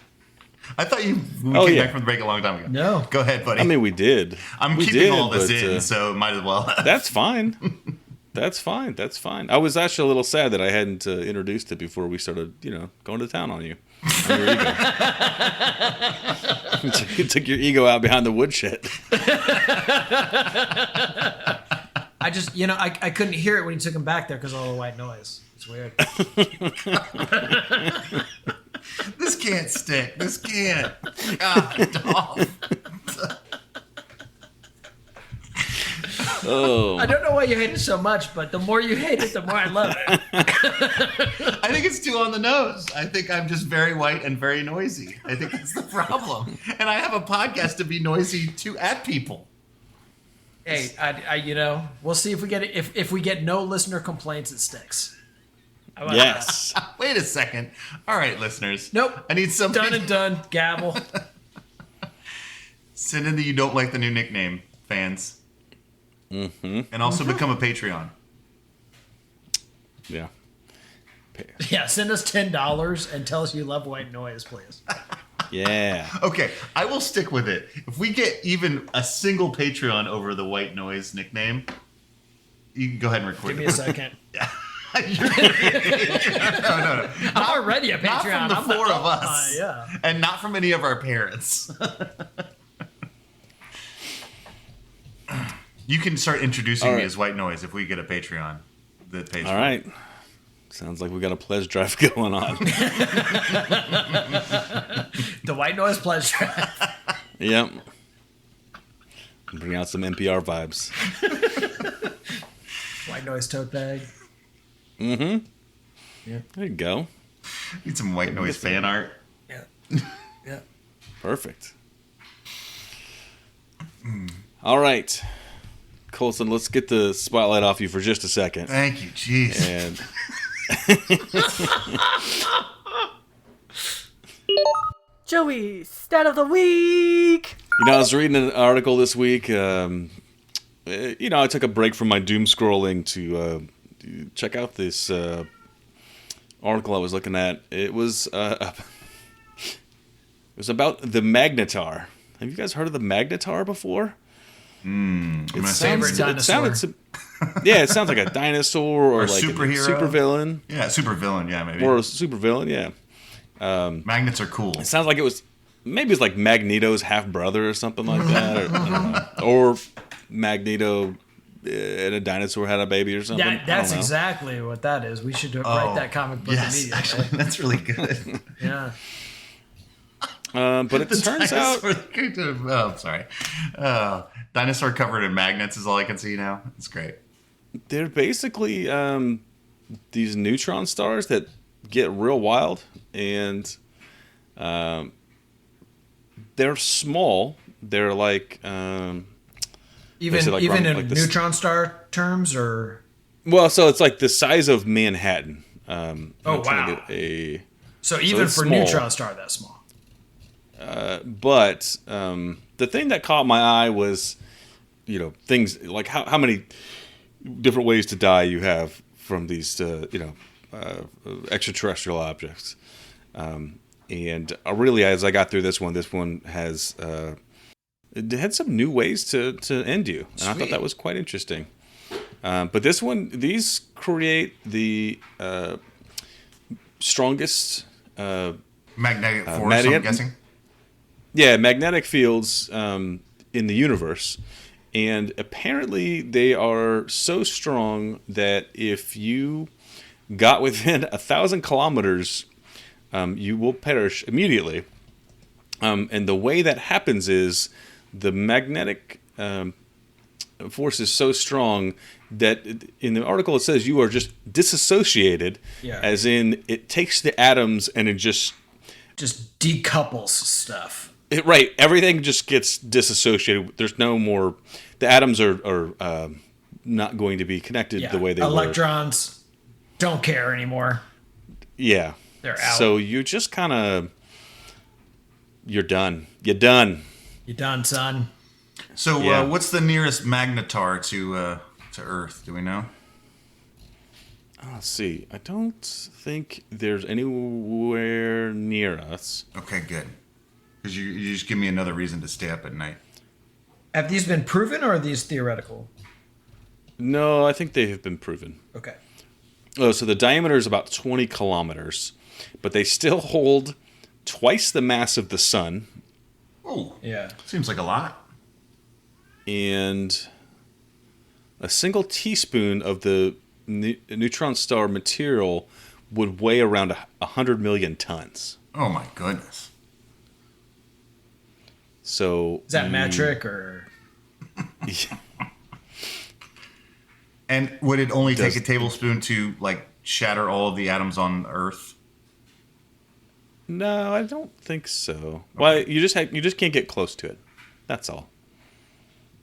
Speaker 3: I thought we
Speaker 1: Oh,
Speaker 3: came
Speaker 1: yeah.
Speaker 3: back from the break a long time ago.
Speaker 2: No.
Speaker 3: Go ahead, buddy.
Speaker 1: I mean, we did.
Speaker 3: I'm
Speaker 1: We
Speaker 3: keeping
Speaker 1: did,
Speaker 3: all this
Speaker 1: but,
Speaker 3: in, so might as well.
Speaker 1: That's fine. That's fine. That's fine. I was actually a little sad that I hadn't introduced it before we started, going to town on you. On your ego. You took your ego out behind the woodshed.
Speaker 2: I just, I couldn't hear it when you took him back there because of all the white noise. It's weird.
Speaker 3: This can't stick. This can't. God, Dolph.
Speaker 1: Oh.
Speaker 2: I don't know why you hate it so much, but the more you hate it, the more I love it.
Speaker 3: I think it's too on the nose. I think I'm just very white and very noisy. I think that's the problem. And I have a podcast to be noisy at people.
Speaker 2: Hey, we'll see if we get it. If we get no listener complaints, it sticks. How about
Speaker 1: Yes.
Speaker 3: Wait a second. All right, listeners.
Speaker 2: Nope.
Speaker 3: I need
Speaker 2: that?
Speaker 3: something.
Speaker 2: Done and done. Gavel.
Speaker 3: Send in that you don't like the new nickname, fans.
Speaker 1: Mm-hmm.
Speaker 3: And also become a Patreon.
Speaker 1: Yeah.
Speaker 2: Yeah, send us $10 and tell us you love white noise, please.
Speaker 1: Yeah.
Speaker 3: Okay, I will stick with it. If we get even a single Patreon over the white noise nickname, you can go ahead and record
Speaker 2: Give me
Speaker 3: it.
Speaker 2: a second.
Speaker 3: You're gonna be a Patreon. No.
Speaker 2: I'm already a Patreon.
Speaker 3: Not from the
Speaker 2: I'm
Speaker 3: four of us.
Speaker 2: yeah.
Speaker 3: And not from any of our parents. You can start introducing
Speaker 1: All
Speaker 3: me
Speaker 1: right.
Speaker 3: as White Noise if we get a Patreon.
Speaker 1: All right. Sounds like we got a pledge drive going on.
Speaker 2: The white noise pleasure.
Speaker 1: Yep. Bring out some NPR vibes.
Speaker 2: White noise tote bag.
Speaker 1: Mm-hmm.
Speaker 2: Yeah.
Speaker 1: There you go.
Speaker 3: Need some white noise fan art.
Speaker 2: Yeah.
Speaker 1: Perfect. All right, Colson, let's get the spotlight off you for just a second.
Speaker 3: Thank you. Jeez.
Speaker 1: And
Speaker 9: Joey, stat of the week.
Speaker 1: I was reading an article this week. I took a break from my doom scrolling to check out this article I was looking at. It was about the Magnetar. Have you guys heard of the Magnetar before?
Speaker 2: Favorite dinosaur.
Speaker 1: It sounds like a dinosaur or like
Speaker 3: superhero.
Speaker 1: a supervillain.
Speaker 3: Yeah, supervillain. Yeah, maybe.
Speaker 1: Or a supervillain, yeah.
Speaker 3: Magnets are cool.
Speaker 1: It sounds like maybe it's like Magneto's half brother or something like that, or, I don't know. Or Magneto and a dinosaur had a baby or something.
Speaker 2: Yeah, that's exactly what that is. We should write that comic book immediately.
Speaker 3: Actually, that's really good.
Speaker 2: Yeah.
Speaker 1: But it turns out,
Speaker 3: sorry. Dinosaur covered in magnets is all I can see now. It's great.
Speaker 1: they're basically these neutron stars that get real wild, and they're small. They're like
Speaker 2: even in neutron star terms, or
Speaker 1: so it's like the size of Manhattan.
Speaker 2: Oh wow! So
Speaker 1: for
Speaker 2: small. Neutron star, that's small.
Speaker 1: But the thing that caught my eye was, things like how many different ways to die you have from these, extraterrestrial objects. And really, as I got through this one has it had some new ways to end you, and I thought that was quite interesting. But these create the strongest
Speaker 3: magnetic force. I'm guessing.
Speaker 1: Yeah, magnetic fields in the universe. And apparently they are so strong that if you got within 1,000 kilometers, you will perish immediately. And the way that happens is the magnetic force is so strong that in the article it says you are just disassociated, as in it takes the atoms and it just
Speaker 2: decouples stuff.
Speaker 1: Right, everything just gets disassociated. There's no more. The atoms are not going to be connected the way they were.
Speaker 2: Electrons don't care anymore.
Speaker 1: Yeah,
Speaker 2: they're out.
Speaker 1: So you just kind of, you're done. You're done.
Speaker 2: You're done, son.
Speaker 3: So what's the nearest magnetar to Earth? Do we know?
Speaker 1: Let's see. I don't think there's anywhere near us.
Speaker 3: Okay, good. Because you just give me another reason to stay up at night.
Speaker 2: Have these been proven, or are these theoretical?
Speaker 1: No, I think they have been proven.
Speaker 2: Okay.
Speaker 1: Oh, so the diameter is about 20 kilometers, but they still hold twice the mass of the sun.
Speaker 3: Oh,
Speaker 2: yeah.
Speaker 3: Seems like a lot.
Speaker 1: And a single teaspoon of the neutron star material would weigh around 100 million tons.
Speaker 3: Oh my goodness.
Speaker 1: So
Speaker 2: is that metric or?
Speaker 3: And would it only take a tablespoon to shatter all of the atoms on Earth?
Speaker 1: No, I don't think so. Okay. Well, you just can't get close to it. That's all.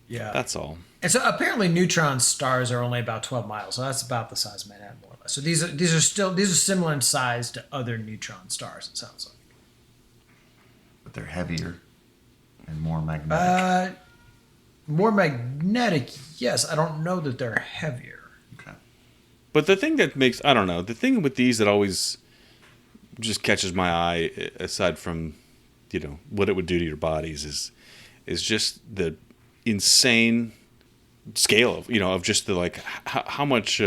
Speaker 2: Yeah,
Speaker 1: that's all.
Speaker 2: And so apparently neutron stars are only about 12 miles, so that's about the size of Manhattan, more or less. So these are similar in size to other neutron stars. It sounds like.
Speaker 3: But they're heavier. And more magnetic.
Speaker 2: More magnetic, yes. I don't know that they're heavier.
Speaker 3: Okay.
Speaker 1: But the thing that makes, I don't know, the thing with these that always just catches my eye, aside from, what it would do to your bodies, is just the insane scale of just the, how much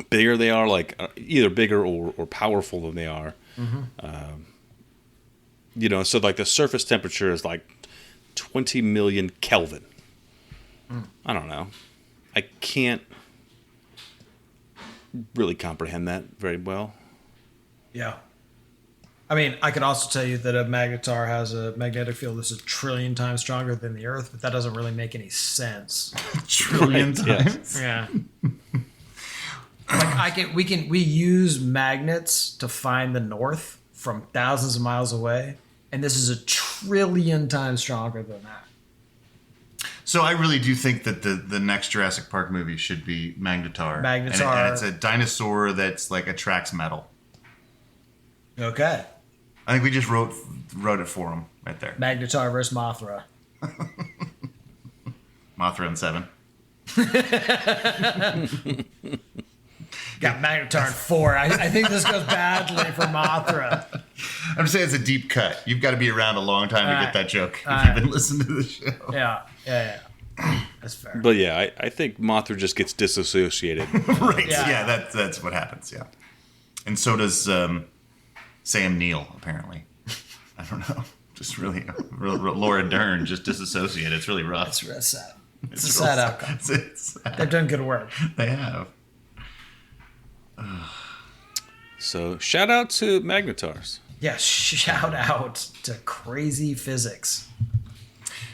Speaker 1: bigger they are, either bigger or powerful than they are. Mm-hmm. So the surface temperature is 20 million Kelvin. I don't know. I can't really comprehend that very well.
Speaker 2: Yeah. I mean, I could also tell you that a magnetar has a magnetic field that's 1 trillion times stronger than the Earth, but that doesn't really make any sense.
Speaker 3: 1 trillion times?
Speaker 2: Yeah. Like we use magnets to find the north from thousands of miles away, and this is 1 trillion times stronger than that.
Speaker 3: So I really do think that the next Jurassic Park movie should be Magnetar.
Speaker 2: Magnetar.
Speaker 3: And it's a dinosaur that's like attracts metal.
Speaker 2: Okay.
Speaker 3: I think we just wrote it for him right there.
Speaker 2: Magnetar versus Mothra.
Speaker 3: Mothra and 7.
Speaker 2: Got Magnetar in 4. I think this goes badly for Mothra.
Speaker 3: I'm saying it's a deep cut. You've got to be around a long time to get that joke if you've been listening to the show.
Speaker 2: Yeah. That's fair.
Speaker 1: But yeah, I think Mothra just gets disassociated.
Speaker 3: Right.
Speaker 2: Yeah.
Speaker 3: Yeah, that's what happens. Yeah. And so does Sam Neill, apparently. I don't know. Just really, Laura Dern just disassociated. It's really rough.
Speaker 2: It's real sad. It's a
Speaker 3: real
Speaker 2: sad outcome.
Speaker 3: It's sad.
Speaker 2: They've done good work.
Speaker 3: They have.
Speaker 1: So shout out to Magnetars.
Speaker 2: Yeah, shout out to crazy physics.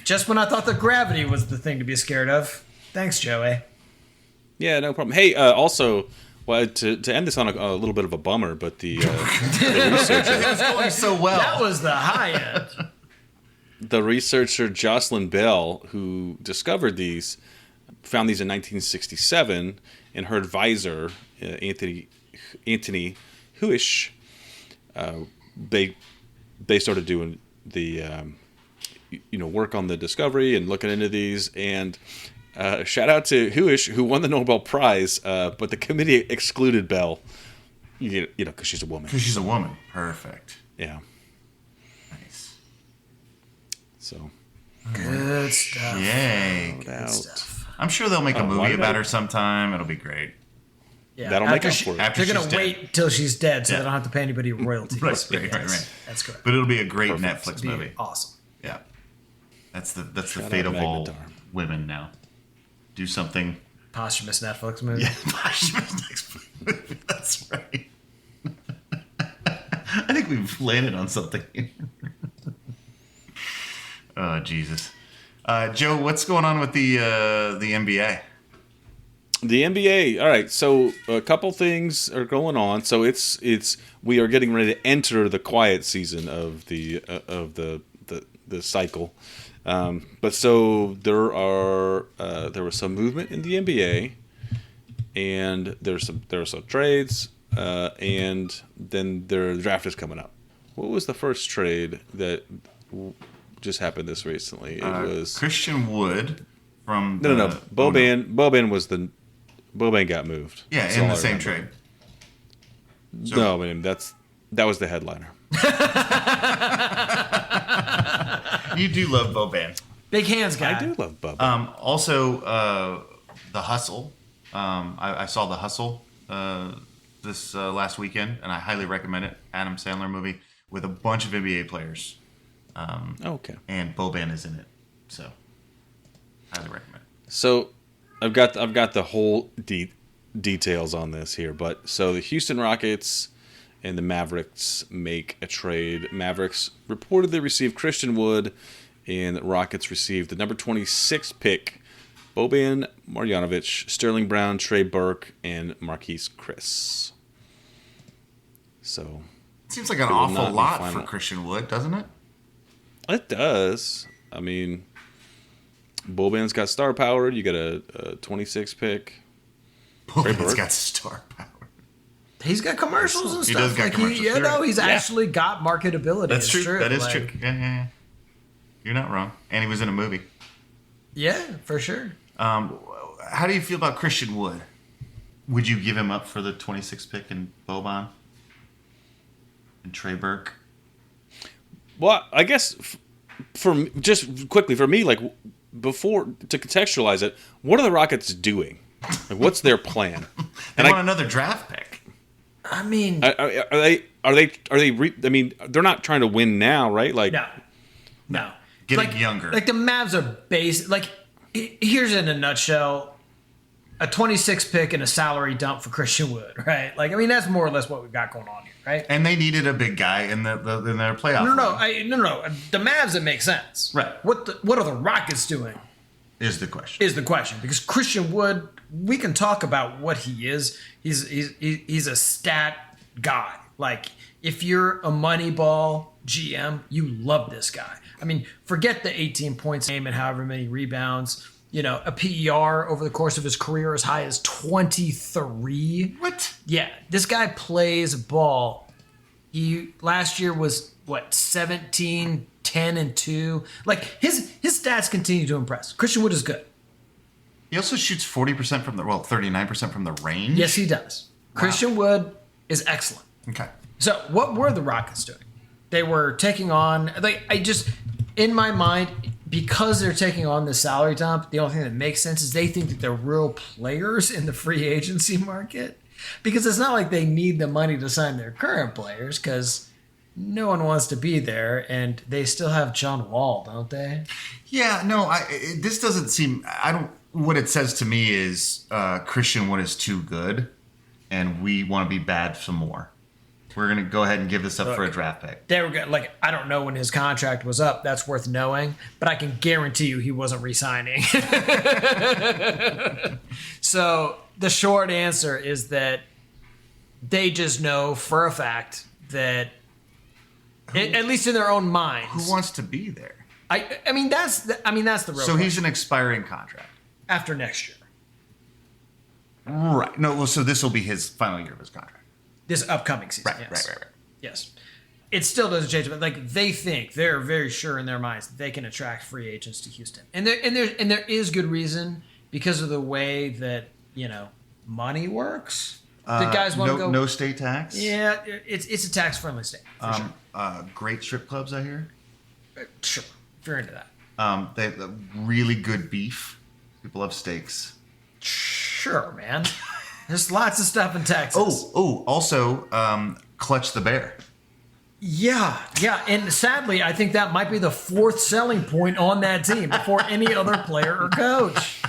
Speaker 2: Just when I thought that gravity was the thing to be scared of. Thanks, Joey.
Speaker 1: Yeah, no problem. Hey, also, well, to end this on a little bit of a bummer, but the researcher,
Speaker 3: It was going so well.
Speaker 2: That was the high end.
Speaker 1: the researcher Jocelyn Bell, who discovered these, found these in 1967, and her advisor Anthony Huish, they started doing the work on the discovery and looking into these. And shout out to Huish, who won the Nobel Prize, but the committee excluded Bell, because she's a woman.
Speaker 3: Because she's a woman. Perfect.
Speaker 1: Yeah.
Speaker 3: Nice.
Speaker 1: So.
Speaker 2: Good stuff.
Speaker 3: Yay.
Speaker 2: Good stuff.
Speaker 3: I'm sure they'll make a
Speaker 1: why
Speaker 3: movie
Speaker 1: did
Speaker 3: about
Speaker 1: I-
Speaker 3: her sometime. It'll be great.
Speaker 2: Yeah,
Speaker 1: That'll make up for it.
Speaker 3: After
Speaker 2: They're going
Speaker 3: she's
Speaker 2: to
Speaker 3: dead.
Speaker 2: wait till she's dead so
Speaker 3: Yeah.
Speaker 2: they don't have to pay anybody royalties.
Speaker 3: Right.
Speaker 2: That's correct.
Speaker 3: But it'll be a great
Speaker 1: Perfect.
Speaker 3: Netflix
Speaker 2: Be
Speaker 3: movie.
Speaker 2: awesome.
Speaker 3: Yeah. That's the
Speaker 1: Shout out
Speaker 3: fate of all
Speaker 1: Magnetar.
Speaker 3: women now. Do something.
Speaker 2: Posthumous Netflix movie.
Speaker 3: Yeah. That's right. I think we've landed on something here. Oh, Jesus. Joe, what's going on with the NBA?
Speaker 1: The NBA. All right, so a couple things are going on. So it's we are getting ready to enter the quiet season of the cycle. But so there was some movement in the NBA, and there are some trades, and then the draft is coming up. What was the first trade that just happened this recently? It was
Speaker 3: Christian Wood from
Speaker 1: no. Boban got moved.
Speaker 3: Yeah,
Speaker 1: That's
Speaker 3: in
Speaker 1: all
Speaker 3: the
Speaker 1: I
Speaker 3: same
Speaker 1: remember.
Speaker 3: trade.
Speaker 1: No, I mean that was the headliner.
Speaker 3: You do love Boban.
Speaker 2: Big hands guy.
Speaker 1: I do love Boban.
Speaker 3: Also, The Hustle. I saw The Hustle this last weekend, and I highly recommend it. Adam Sandler movie with a bunch of NBA players.
Speaker 1: Okay.
Speaker 3: And Boban is in it, so highly recommend it.
Speaker 1: So I've got the whole details on this here, but so the Houston Rockets and the Mavericks make a trade. Mavericks reportedly received Christian Wood, and the Rockets received the number 26 pick, Boban Marjanovic, Sterling Brown, Trey Burke, and Marquise Chris. So
Speaker 3: It seems like an
Speaker 1: It will
Speaker 3: awful
Speaker 1: not be
Speaker 3: lot
Speaker 1: final.
Speaker 3: for Christian Wood, doesn't it?
Speaker 1: it does. I mean, Boban's got star power. You got a 26 pick.
Speaker 3: Boban's
Speaker 1: Burke.
Speaker 3: got star power.
Speaker 2: He's got commercials and
Speaker 3: He
Speaker 2: stuff.
Speaker 3: does got
Speaker 2: like
Speaker 3: commercials,
Speaker 2: yeah,
Speaker 3: you're
Speaker 2: no,
Speaker 3: right.
Speaker 2: he's actually got marketability.
Speaker 3: That's
Speaker 2: It's
Speaker 3: true. That is
Speaker 2: Like,
Speaker 3: true. Yeah. You're not wrong. And he was in a movie.
Speaker 2: Yeah, for sure.
Speaker 3: How do you feel about Christian Wood? Would you give him up for the 26th pick in Boban and Trey Burke?
Speaker 1: Well, I guess just quickly for me, like before to contextualize it, what are the Rockets doing? Like, what's their plan?
Speaker 3: They want another draft pick.
Speaker 2: I mean,
Speaker 1: Are they? I mean, they're not trying to win now, right? Like,
Speaker 2: no.
Speaker 3: Getting younger.
Speaker 2: Like the Mavs are base. Like here's in a nutshell: a 26 pick and a salary dump for Christian Wood, right? Like I mean, that's more or less what we've got going on here, right?
Speaker 3: And they needed a big guy in their playoff.
Speaker 2: No.
Speaker 3: run.
Speaker 2: No. The Mavs, it makes sense,
Speaker 3: Right.
Speaker 2: What are the Rockets doing?
Speaker 3: Is the question.
Speaker 2: Is the question. Because Christian Wood, we can talk about what he is. He's a stat guy. Like, if you're a Moneyball GM, you love this guy. I mean, forget the 18 points game and however many rebounds. You know, a PER over the course of his career as high as 23.
Speaker 3: What?
Speaker 2: Yeah, this guy plays ball. He last year was 17, 10, and 2. Like, his stats continue to impress. Christian Wood is good.
Speaker 3: He also shoots 40% from 39% from the range.
Speaker 2: Yes, he does. Wow. Christian Wood is excellent.
Speaker 3: Okay.
Speaker 2: So what were the Rockets doing? They were taking on, in my mind, because they're taking on the salary dump, the only thing that makes sense is they think that they're real players in the free agency market. Because it's not like they need the money to sign their current players, because no one wants to be there, and they still have John Wall, don't they?
Speaker 3: Yeah, no, this doesn't seem, what it says to me is Christian Wood is too good, and we want to be bad some more. We're going to go ahead and give this up for a draft pick.
Speaker 2: They were like, I don't know when his contract was up. That's worth knowing. But I can guarantee you he wasn't re-signing. So the short answer is that they just know for a fact that, at least in their own minds.
Speaker 3: Who wants to be there?
Speaker 2: I mean, that's the real
Speaker 3: So
Speaker 2: question.
Speaker 3: he's an expiring contract.
Speaker 2: After next year.
Speaker 3: Right. No, well, so this will be his final year of his contract.
Speaker 2: This upcoming season.
Speaker 3: Right,
Speaker 2: Yes.
Speaker 3: right.
Speaker 2: Yes. It still doesn't change, but like they're very sure in their minds that they can attract free agents to Houston, and there is good reason because of the way that money works. The guys want to go
Speaker 3: no state tax.
Speaker 2: Yeah, it's a tax friendly state. For sure.
Speaker 3: Great strip clubs, I hear.
Speaker 2: Sure, if you're into that.
Speaker 3: They have really good beef. People love steaks.
Speaker 2: Sure, man. There's lots of stuff in Texas.
Speaker 3: Also, Clutch the Bear.
Speaker 2: Yeah, and sadly, I think that might be the fourth selling point on that team before any other player or coach.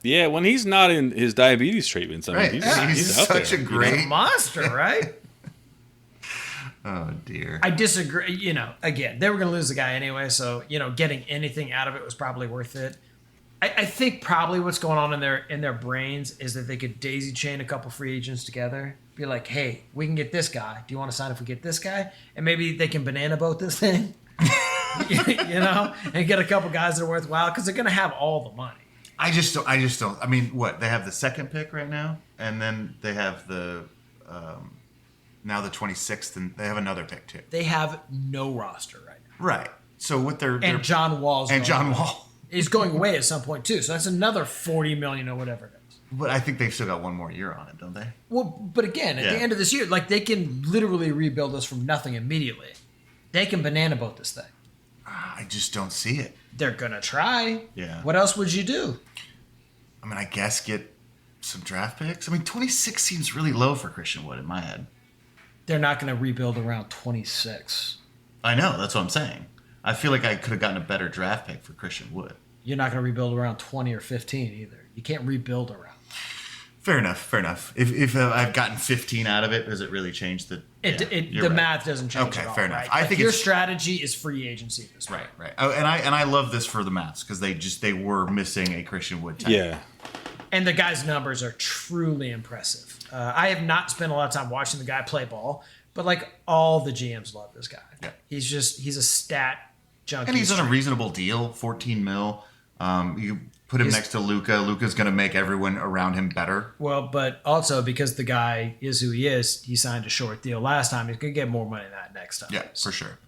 Speaker 1: Yeah, when he's not in his diabetes treatments, I mean, he's out
Speaker 3: such
Speaker 1: there,
Speaker 3: a great
Speaker 2: monster, right?
Speaker 3: Oh dear.
Speaker 2: I disagree. Again, they were going to lose the guy anyway, so getting anything out of it was probably worth it. I think probably what's going on in their brains is that they could daisy chain a couple free agents together. Be like, hey, we can get this guy. Do you want to sign if we get this guy? And maybe they can banana boat this thing, and get a couple guys that are worthwhile because they're going to have all the money.
Speaker 3: I just don't. I mean, what? They have the second pick right now, and then they have the now the 26th, and they have another pick too.
Speaker 2: They have no roster right now.
Speaker 3: Right. So what they're
Speaker 2: John Wall's
Speaker 3: and John Wall.
Speaker 2: He's going away at some point too, so that's another $40 million or whatever it is.
Speaker 3: But I think they've still got one more year on it, don't they?
Speaker 2: Well, but again, at the end of this year, like they can literally rebuild this from nothing immediately. They can banana boat this thing.
Speaker 3: I just don't see it.
Speaker 2: They're gonna try.
Speaker 3: Yeah.
Speaker 2: What else would you do?
Speaker 3: I mean, I guess get some draft picks. I mean, 26 seems really low for Christian Wood in my head.
Speaker 2: They're not gonna rebuild around 26.
Speaker 3: I know, that's what I'm saying. I feel like I could have gotten a better draft pick for Christian Wood.
Speaker 2: You're not going to rebuild around 20 or 15 either. You can't rebuild around.
Speaker 3: Fair enough. If I've gotten 15 out of it, does it really change the?
Speaker 2: The math doesn't change.
Speaker 3: Okay,
Speaker 2: at all,
Speaker 3: fair enough.
Speaker 2: Right?
Speaker 3: I think
Speaker 2: your strategy is free agency at this point.
Speaker 3: Right. Oh, and I love this for the Mavs because they were missing a Christian Wood type.
Speaker 1: Yeah.
Speaker 2: And the guy's numbers are truly impressive. I have not spent a lot of time watching the guy play ball, but like all the GMs love this guy.
Speaker 3: Yeah.
Speaker 2: He's a stat junkie.
Speaker 3: And he's on a reasonable deal, $14 million. You put him next to Luka. Luka's going to make everyone around him better.
Speaker 2: Well, but also because the guy is who he is, he signed a short deal last time. He's going to get more money than that next time.
Speaker 3: Yeah, for sure.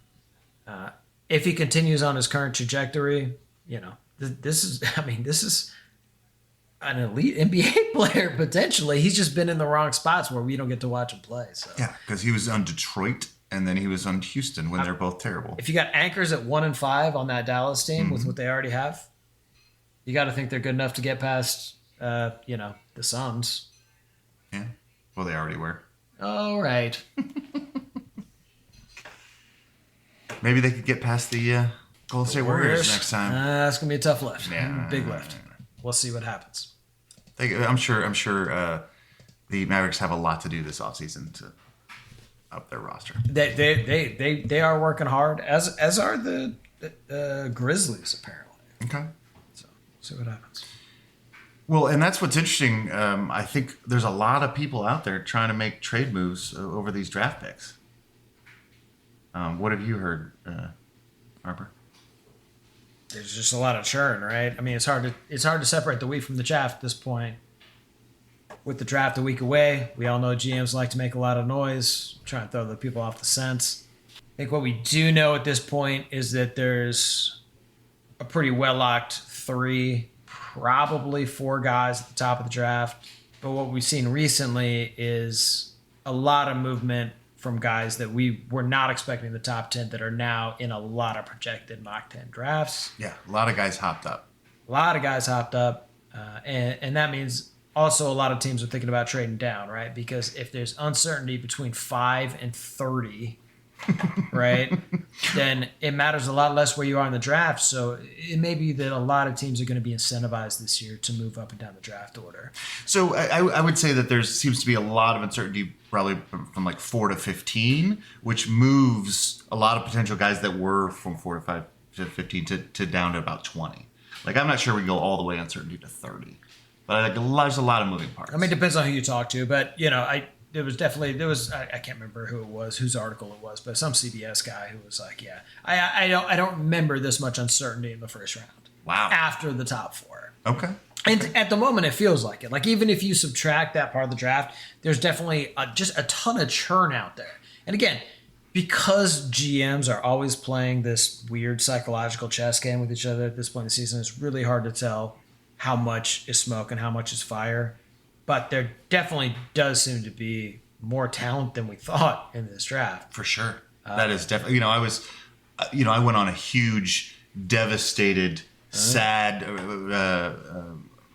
Speaker 2: If he continues on his current trajectory, this is an elite NBA player potentially. He's just been in the wrong spots where we don't get to watch him play. So
Speaker 3: yeah, because he was on Detroit and then he was on Houston when they're both terrible.
Speaker 2: If you got anchors at 1 and 5 on that Dallas team with what they already have, you got to think they're good enough to get past, the Suns.
Speaker 3: Yeah. Well, they already were.
Speaker 2: All right.
Speaker 3: Maybe they could get past the Golden State Warriors next time.
Speaker 2: That's gonna be a tough lift.
Speaker 3: Yeah.
Speaker 2: Big lift. We'll see what happens.
Speaker 3: I'm sure the Mavericks have a lot to do this offseason to up their roster.
Speaker 2: They are working hard, as are the Grizzlies apparently.
Speaker 3: Okay.
Speaker 2: See what happens.
Speaker 3: Well, and that's what's interesting. I think there's a lot of people out there trying to make trade moves over these draft picks. What have you heard, Harper?
Speaker 2: There's just a lot of churn, right? I mean, it's hard to separate the wheat from the chaff at this point. With the draft a week away, we all know GMs like to make a lot of noise, trying to throw the people off the scent. I think what we do know at this point is that there's a pretty well-locked 3, probably 4 guys at the top of the draft. But what we've seen recently is a lot of movement from guys that we were not expecting the top 10 that are now in a lot of projected mock 10 drafts.
Speaker 3: Yeah, a lot of guys hopped up.
Speaker 2: And that means also a lot of teams are thinking about trading down, right? Because if there's uncertainty between 5 and 30, right, then it matters a lot less where you are in the draft. So it may be that a lot of teams are going to be incentivized this year to move up and down the draft order.
Speaker 3: So I would say that there seems to be a lot of uncertainty, probably from like 4 to 15, which moves a lot of potential guys that were from 4 to 5 to 15 to down to about 20. Like, I'm not sure we go all the way uncertainty to 30, but there's a lot of moving parts.
Speaker 2: I mean, it depends on who you talk to, but I can't remember who it was, whose article it was, but some CBS guy who was like, yeah, I don't remember this much uncertainty in the first round.
Speaker 3: Wow.
Speaker 2: After the top 4.
Speaker 3: Okay.
Speaker 2: And at the moment, it feels like it. Like, even if you subtract that part of the draft, there's definitely just a ton of churn out there. And again, because GMs are always playing this weird psychological chess game with each other at this point in the season, it's really hard to tell how much is smoke and how much is fire. But there definitely does seem to be more talent than we thought in this draft.
Speaker 3: For sure. That is definitely, I went on a huge, devastated, sad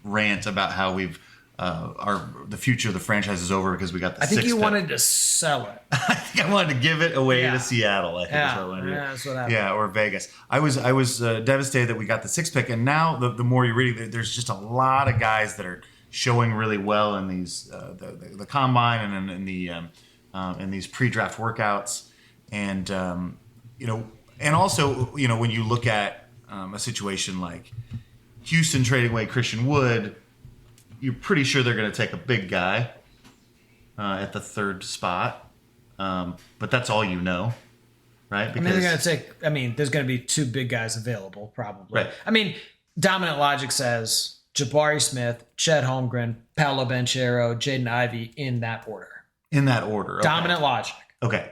Speaker 3: rant about how the future of the franchise is over because we got the
Speaker 2: I think
Speaker 3: sixth
Speaker 2: you
Speaker 3: pick.
Speaker 2: wanted to sell it.
Speaker 3: I think I wanted to give it away to Seattle. I think is what I wanted to do.
Speaker 2: That's what happened.
Speaker 3: Yeah, or Vegas. I was devastated that we got the 6th pick, and now the more you read, there's just a lot of guys that are showing really well in these the combine and in these pre-draft workouts, and and also when you look at a situation like Houston trading away Christian Wood, you're pretty sure they're going to take a big guy at the 3rd spot, but that's all you know, right? Because,
Speaker 2: there's going to be 2 big guys available probably.
Speaker 3: Right.
Speaker 2: I mean, dominant logic says Jabari Smith, Chet Holmgren, Paolo Banchero, Jaden Ivey in that order.
Speaker 3: In that order. Okay.
Speaker 2: Dominant logic.
Speaker 3: Okay.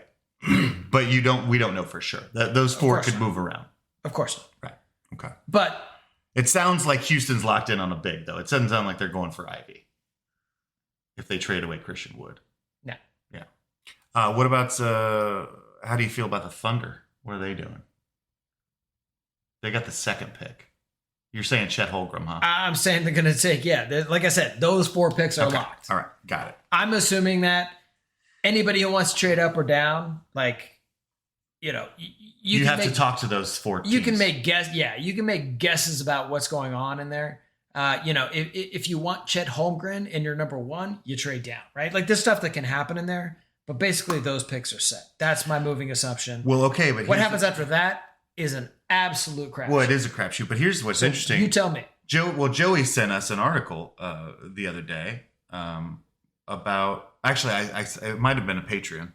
Speaker 3: But we don't know for sure. Those 4 could move around.
Speaker 2: Of course not.
Speaker 3: Right. Okay.
Speaker 2: But
Speaker 3: it sounds like Houston's locked in on a big, though. It doesn't sound like they're going for Ivy if they trade away Christian Wood.
Speaker 2: No.
Speaker 3: Yeah. What about, how do you feel about the Thunder? What are they doing? They got the 2nd pick. You're saying Chet Holmgren, huh?
Speaker 2: I'm saying they're going to take, like I said, those 4 picks are locked.
Speaker 3: All right. Got it.
Speaker 2: I'm assuming that anybody who wants to trade up or down, you
Speaker 3: have to talk to those 4 teams.
Speaker 2: You can make you can make guesses about what's going on in there. If you want Chet Holmgren in your number 1, you trade down, right? Like, there's stuff that can happen in there, but basically those picks are set. That's my moving assumption.
Speaker 3: Well, okay, but
Speaker 2: what happens after that is an absolute crapshoot.
Speaker 3: Well, it is a crapshoot, but here's what's interesting.
Speaker 2: You tell me.
Speaker 3: Joey sent us an article the other day about. Actually, it might have been a Patreon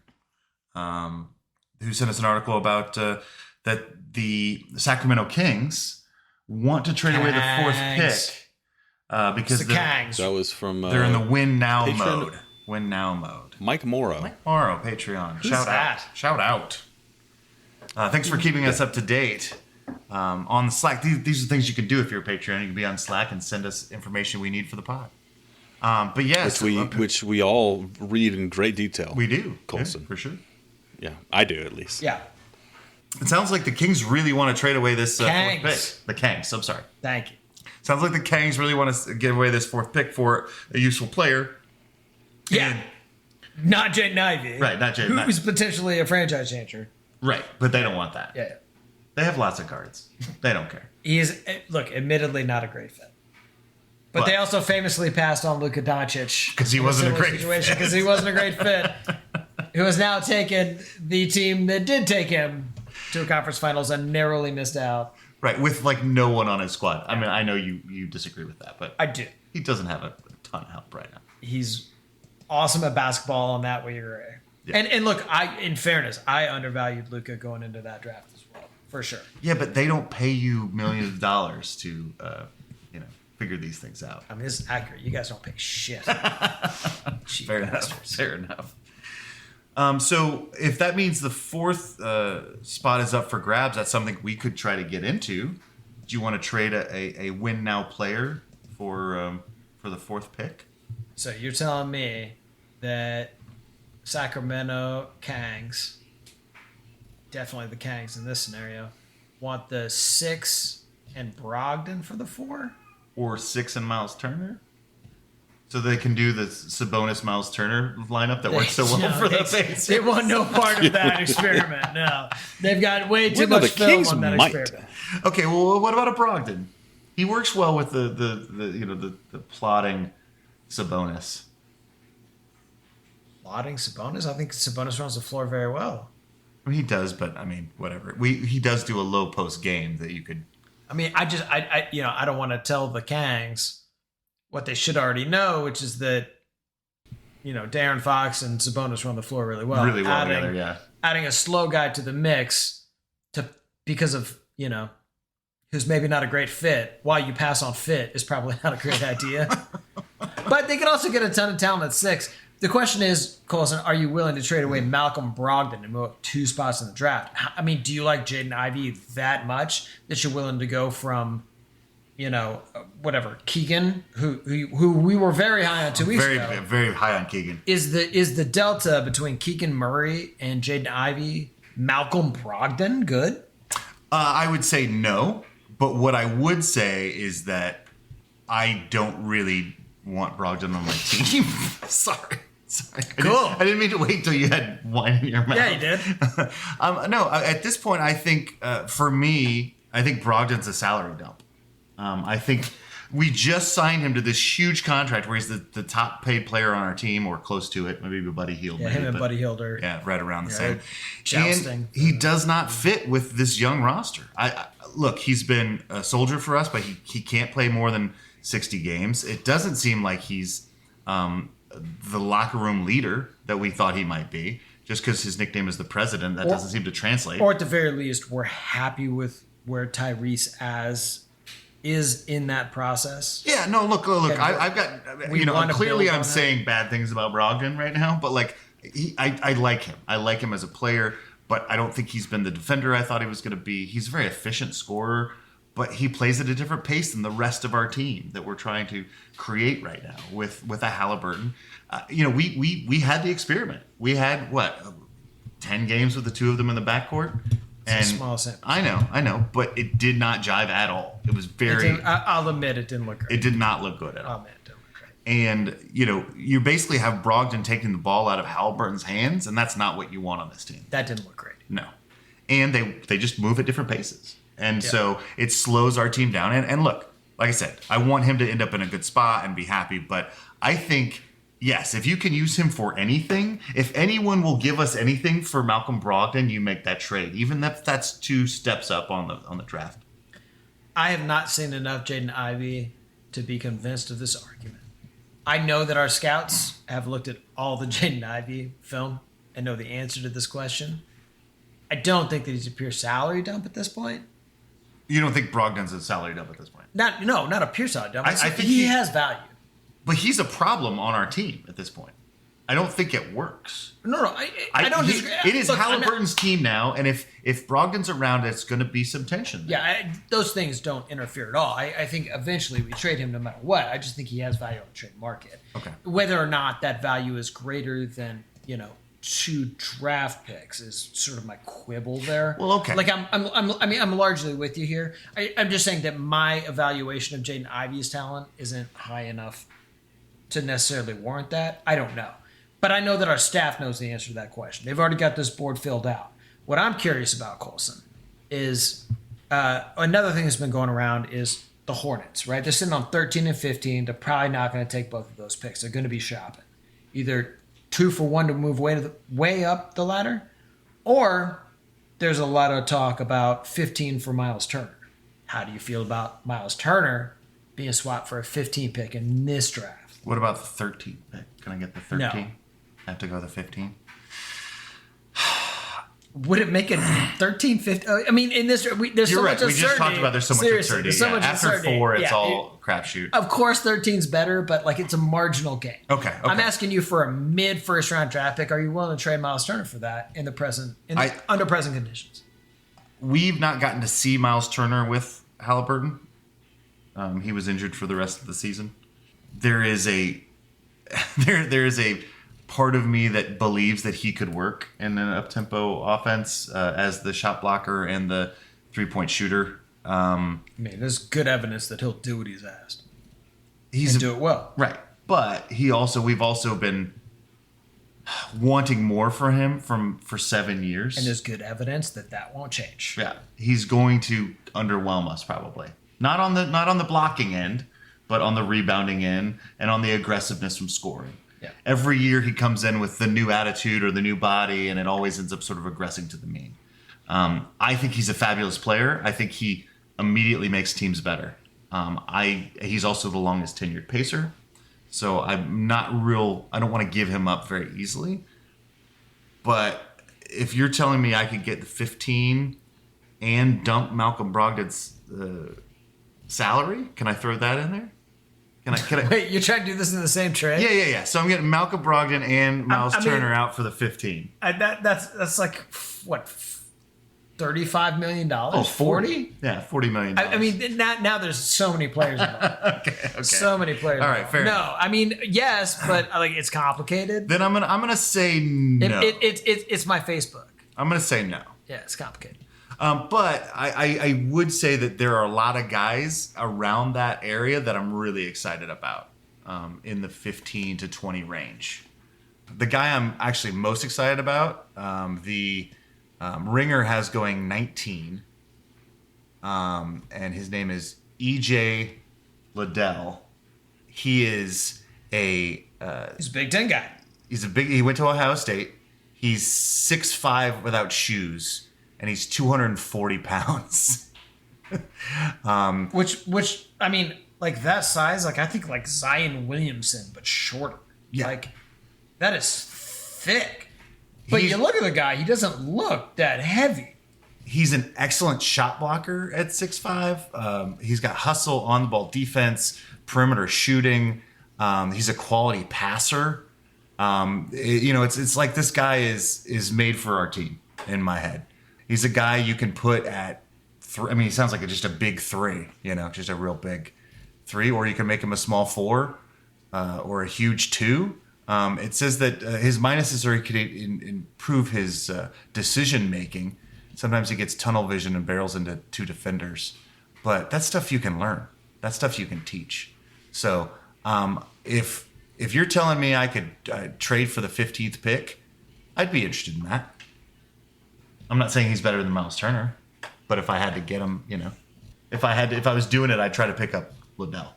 Speaker 3: who sent us an article about that the Sacramento Kings want to trade away the 4th pick because
Speaker 2: the Kangs.
Speaker 1: That was from
Speaker 3: they're in the win now
Speaker 1: Patreon?
Speaker 3: mode. Win now mode.
Speaker 1: Mike Morrow.
Speaker 3: Patreon.
Speaker 2: Who's
Speaker 3: Shout
Speaker 2: that?
Speaker 3: out. Shout out. Thanks for keeping us up to date on the Slack. These are things you can do if you're a Patreon. You can be on Slack and send us information we need for the pod. But yes,
Speaker 1: which we all read in great detail.
Speaker 3: We do,
Speaker 1: Colson,
Speaker 3: for sure.
Speaker 1: Yeah, I do at least.
Speaker 2: Yeah.
Speaker 3: It sounds like the Kings really want to trade away this 4th pick. The Kangs. I'm sorry.
Speaker 2: Thank you.
Speaker 3: Sounds like the Kangs really want to give away this 4th pick for a useful player.
Speaker 2: Yeah.
Speaker 3: And,
Speaker 2: not Jaden Ivey.
Speaker 3: Right, not Jaden Ivey.
Speaker 2: Who's potentially a franchise changer.
Speaker 3: Right, but they don't want that.
Speaker 2: Yeah.
Speaker 3: They have lots of cards. They don't care.
Speaker 2: He is, admittedly not a great fit. But they also famously passed on Luka Doncic
Speaker 3: because he wasn't a great fit.
Speaker 2: Because he wasn't a great fit. Who has now taken the team that did take him to a conference finals and narrowly missed out.
Speaker 3: Right, with like no one on his squad. I mean, I know you disagree with that, but
Speaker 2: I do.
Speaker 3: he doesn't have a ton of help right now.
Speaker 2: He's awesome at basketball on that way. Yeah. And look, in fairness, I undervalued Luka going into that draft as well, for sure.
Speaker 3: Yeah, but they don't pay you millions of dollars to figure these things out.
Speaker 2: I mean, this is accurate. You guys don't pay shit.
Speaker 3: Fair enough. So if that means the fourth spot is up for grabs, that's something we could try to get into. Do you want to trade a win now player for the fourth pick?
Speaker 2: So you're telling me that Sacramento Kangs, definitely the Kangs in this scenario, want the 6 and Brogdon for the 4?
Speaker 3: Or 6 and Miles Turner? So they can do the Sabonis Miles Turner lineup that works so well for the Pacers.
Speaker 2: They want no part of that experiment. No, they've got way too much film
Speaker 1: Kings
Speaker 2: on that experiment.
Speaker 3: Okay, well, what about a Brogdon? He works well with the plotting Sabonis.
Speaker 2: Plotting Sabonis? I think Sabonis runs the floor very well.
Speaker 3: I mean, he does, but I mean, whatever. He does do a low post game that you could.
Speaker 2: I mean, I don't want to tell the Kangs what they should already know, which is that, Darren Fox and Sabonis run the floor really well.
Speaker 3: Really well together, yeah.
Speaker 2: Adding a slow guy to the mix because of, who's maybe not a great fit, while you pass on fit is probably not a great idea. But they could also get a ton of talent at 6. The question is, Colson, are you willing to trade away Malcolm Brogdon and move up 2 spots in the draft? I mean, do you like Jaden Ivey that much that you're willing to go from, Keegan, who we were very high on 2 weeks ago?
Speaker 3: Very high on Keegan.
Speaker 2: Is the delta between Keegan Murray and Jaden Ivey, Malcolm Brogdon, good?
Speaker 3: I would say no, but what I would say is that I don't really want Brogdon on my team. Sorry.
Speaker 2: Cool.
Speaker 3: I didn't mean to wait till you had wine in your mouth.
Speaker 2: Yeah, you did.
Speaker 3: No, at this point, I think for me, I think Brogdon's a salary dump. I think we just signed him to this huge contract where he's the top paid player on our team or close to it. Maybe Buddy Hield.
Speaker 2: Yeah, him and Buddy Hield are.
Speaker 3: Yeah, right around the same.
Speaker 2: Jousting.
Speaker 3: And he does not fit with this young roster. Look, he's been a soldier for us, but he can't play more than 60 games. It doesn't seem like he's the locker room leader that we thought he might be. Just because his nickname is the president, that doesn't seem to translate.
Speaker 2: Or at the very least, we're happy with where Tyrese is in that process.
Speaker 3: Yeah, no, look. I've got, clearly I'm saying bad things about Brogdon right now, but I like him. I like him as a player, but I don't think he's been the defender I thought he was going to be. He's a very efficient scorer, but he plays at a different pace than the rest of our team that we're trying to create right now with a Halliburton. We had the experiment. We had 10 games with the 2 of them in the backcourt.
Speaker 2: It's a small sample.
Speaker 3: I know, but it did not jive at all. It was very.
Speaker 2: I'll admit it didn't look great.
Speaker 3: It did not look good at all.
Speaker 2: I'll admit it didn't look great.
Speaker 3: And you basically have Brogdon taking the ball out of Halliburton's hands, and that's not what you want on this team.
Speaker 2: That didn't look great.
Speaker 3: No, and they just move at different paces, and so it slows our team down. And look, like I said, I want him to end up in a good spot and be happy, but I think. Yes, if you can use him for anything, if anyone will give us anything for Malcolm Brogdon, you make that trade, even if that's 2 steps up on the draft.
Speaker 2: I have not seen enough Jaden Ivey to be convinced of this argument. I know that our scouts have looked at all the Jaden Ivey film and know the answer to this question. I don't think that he's a pure salary dump at this point.
Speaker 3: You don't think Brogdon's a salary dump at this point?
Speaker 2: Not a pure salary dump.
Speaker 3: I think
Speaker 2: he has value.
Speaker 3: But he's a problem on our team at this point. I don't think it works.
Speaker 2: No, I don't disagree.
Speaker 3: It is Halliburton's team now, and if Brogdon's around, it's going to be some tension there.
Speaker 2: Yeah, those things don't interfere at all. I think eventually we trade him no matter what. I just think he has value on the trade market.
Speaker 3: Okay.
Speaker 2: Whether or not that value is greater than 2 draft picks is sort of my quibble there.
Speaker 3: Well, okay.
Speaker 2: I'm largely with you here. I'm just saying that my evaluation of Jaden Ivey's talent isn't high enough to necessarily warrant that. I don't know. But I know that our staff knows the answer to that question. They've already got this board filled out. What I'm curious about, Colson, is another thing that's been going around is the Hornets, right? They're sitting on 13 and 15. They're probably not going to take both of those picks. They're going to be shopping. Either 2 for 1 to move way up the ladder, or there's a lot of talk about 15 for Miles Turner. How do you feel about Miles Turner being swapped for a 15 pick in this draft?
Speaker 3: What about the 13th pick? Can I get the 13?
Speaker 2: No.
Speaker 3: I have to go the 15.
Speaker 2: Would it make it 13, 15? I mean, in this, there's
Speaker 3: You're
Speaker 2: so
Speaker 3: right.
Speaker 2: much
Speaker 3: We
Speaker 2: uncertainty.
Speaker 3: just talked about there's so much
Speaker 2: Seriously,
Speaker 3: uncertainty.
Speaker 2: there's so
Speaker 3: Yeah.
Speaker 2: much
Speaker 3: After
Speaker 2: uncertainty.
Speaker 3: 4, it's
Speaker 2: Yeah,
Speaker 3: all crapshoot.
Speaker 2: Of course, 13's better, but like it's a marginal gain.
Speaker 3: Okay.
Speaker 2: I'm asking you for a mid first round draft pick. Are you willing to trade Miles Turner for that in the present, under present conditions?
Speaker 3: We've not gotten to see Miles Turner with Halliburton. He was injured for the rest of the season. There is a there is a part of me that believes that he could work in an up-tempo offense as the shot blocker and the three-point shooter.
Speaker 2: I mean, there's good evidence that he'll do what he's asked.
Speaker 3: He's
Speaker 2: do it well,
Speaker 3: right? But we've also been wanting more for him for 7 years,
Speaker 2: and there's good evidence that won't change.
Speaker 3: Yeah, he's going to underwhelm us probably. Not on the blocking end, but on the rebounding end and on the aggressiveness from scoring.
Speaker 2: Yeah.
Speaker 3: Every year he comes in with the new attitude or the new body, and it always ends up sort of regressing to the mean. I think he's a fabulous player. I think he immediately makes teams better. He's also the longest tenured Pacer, so I don't want to give him up very easily. But if you're telling me I could get the 15 and dump Malcolm Brogdon's salary, can I throw that in there? Can I?
Speaker 2: Wait, you're trying to do this in the same trade?
Speaker 3: Yeah. So I'm getting Malcolm Brogdon and Miles Turner out for the 15.
Speaker 2: That's like what, $35 million?
Speaker 3: Oh, 40? Yeah, $40 million.
Speaker 2: I mean, now there's so many players involved.
Speaker 3: Okay.
Speaker 2: So many players.
Speaker 3: All right,
Speaker 2: involved.
Speaker 3: fair
Speaker 2: No,
Speaker 3: enough.
Speaker 2: I mean, yes, but like it's complicated.
Speaker 3: Then I'm gonna say no.
Speaker 2: It's my Facebook.
Speaker 3: I'm gonna say no.
Speaker 2: Yeah, it's complicated.
Speaker 3: But I would say that there are a lot of guys around that area that I'm really excited about in the 15 to 20 range. The guy I'm actually most excited about, the Ringer has going 19, and his name is E.J. Liddell. He is
Speaker 2: he's a Big Ten guy.
Speaker 3: He went to Ohio State. He's 6'5" without shoes. And he's 240 pounds.
Speaker 2: Which I mean, like that size, like I think like Zion Williamson, but shorter.
Speaker 3: Yeah.
Speaker 2: Like that is thick. But you look at the guy, he doesn't look that heavy.
Speaker 3: He's an excellent shot blocker at 6'5". He's got hustle, on the ball defense, perimeter shooting. He's a quality passer. It's like this guy is made for our team in my head. He's a guy you can put at three. I mean, he sounds like just a big 3, just a real big 3, or you can make him a small 4 or a huge 2. It says that his minuses are he could improve his decision making. Sometimes he gets tunnel vision and barrels into 2 defenders, but that's stuff you can learn. That's stuff you can teach. So if you're telling me I could trade for the 15th pick, I'd be interested in that. I'm not saying he's better than Miles Turner, but if I had to get him, if I was doing it, I'd try to pick up Liddell.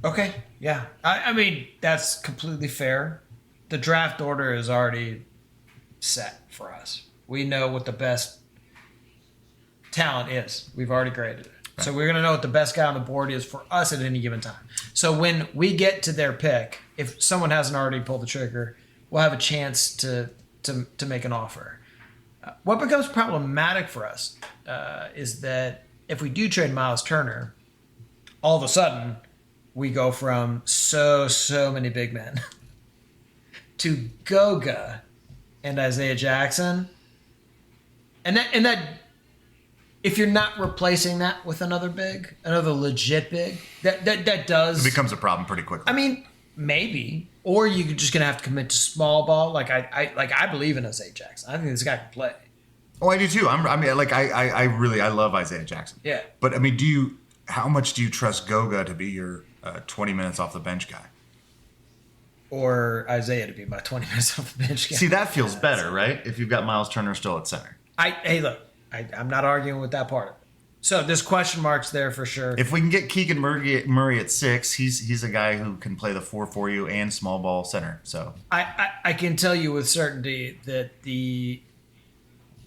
Speaker 2: Okay, yeah. I mean, that's completely fair. The draft order is already set for us. We know what the best talent is. We've already graded it. Right. So we're going to know what the best guy on the board is for us at any given time. So when we get to their pick, if someone hasn't already pulled the trigger, we'll have a chance to make an offer. What becomes problematic for us is that if we do trade Miles Turner, all of a sudden we go from so many big men to Goga and Isaiah Jackson, and that if you're not replacing that with another legit big, that does
Speaker 3: it becomes a problem pretty quickly.
Speaker 2: I mean, maybe. Or you're just gonna have to commit to small ball. Like I believe in Isaiah Jackson. I think this guy can play.
Speaker 3: Oh, I do too. I love Isaiah Jackson.
Speaker 2: Yeah.
Speaker 3: But I mean, how much do you trust Goga to be your 20 minutes off the bench guy?
Speaker 2: Or Isaiah to be my 20 minutes off the bench guy?
Speaker 3: See, that feels better, right? If you've got Miles Turner still at center.
Speaker 2: I'm not arguing with that part of it. So there's question marks there for sure.
Speaker 3: If we can get Keegan Murray at 6, he's a guy who can play the 4 for you and small ball center. So
Speaker 2: I can tell you with certainty that the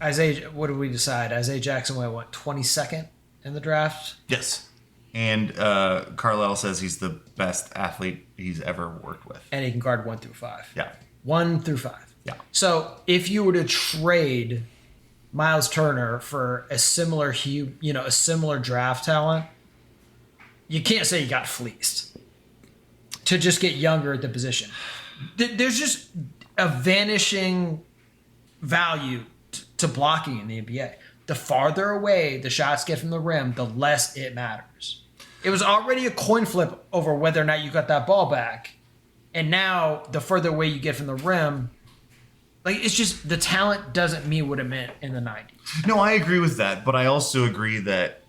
Speaker 2: Isaiah, what did we decide? Isaiah Jackson went 22nd in the draft.
Speaker 3: Yes. And Carlisle says he's the best athlete he's ever worked with.
Speaker 2: And he can guard 1 through 5.
Speaker 3: Yeah.
Speaker 2: 1 through 5.
Speaker 3: Yeah.
Speaker 2: So if you were to trade Miles Turner for a similar a similar draft talent, you can't say you got fleeced to just get younger at the position. There's just a vanishing value to blocking in the NBA. The farther away the shots get from the rim, the less it matters. It was already a coin flip over whether or not you got that ball back. And now the further away you get from the rim, like, it's just the talent doesn't mean what it meant in the 90s.
Speaker 3: No, I agree with that, but I also agree that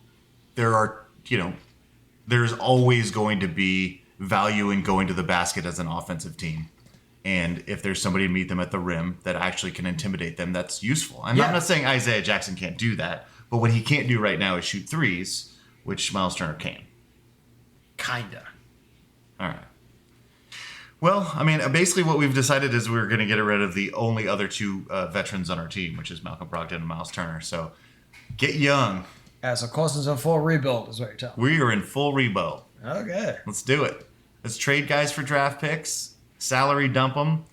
Speaker 3: there's always going to be value in going to the basket as an offensive team. And if there's somebody to meet them at the rim that actually can intimidate them, that's useful. And I'm not saying Isaiah Jackson can't do that, but what he can't do right now is shoot threes, which Miles Turner can.
Speaker 2: Kinda.
Speaker 3: All right. Well, I mean, basically what we've decided is we're going to get rid of the only other two veterans on our team, which is Malcolm Brogdon and Miles Turner. So get young.
Speaker 2: As a Corson's in full rebuild is what you're telling me.
Speaker 3: We are in full rebuild.
Speaker 2: Okay.
Speaker 3: Let's do it. Let's trade guys for draft picks, salary dump them,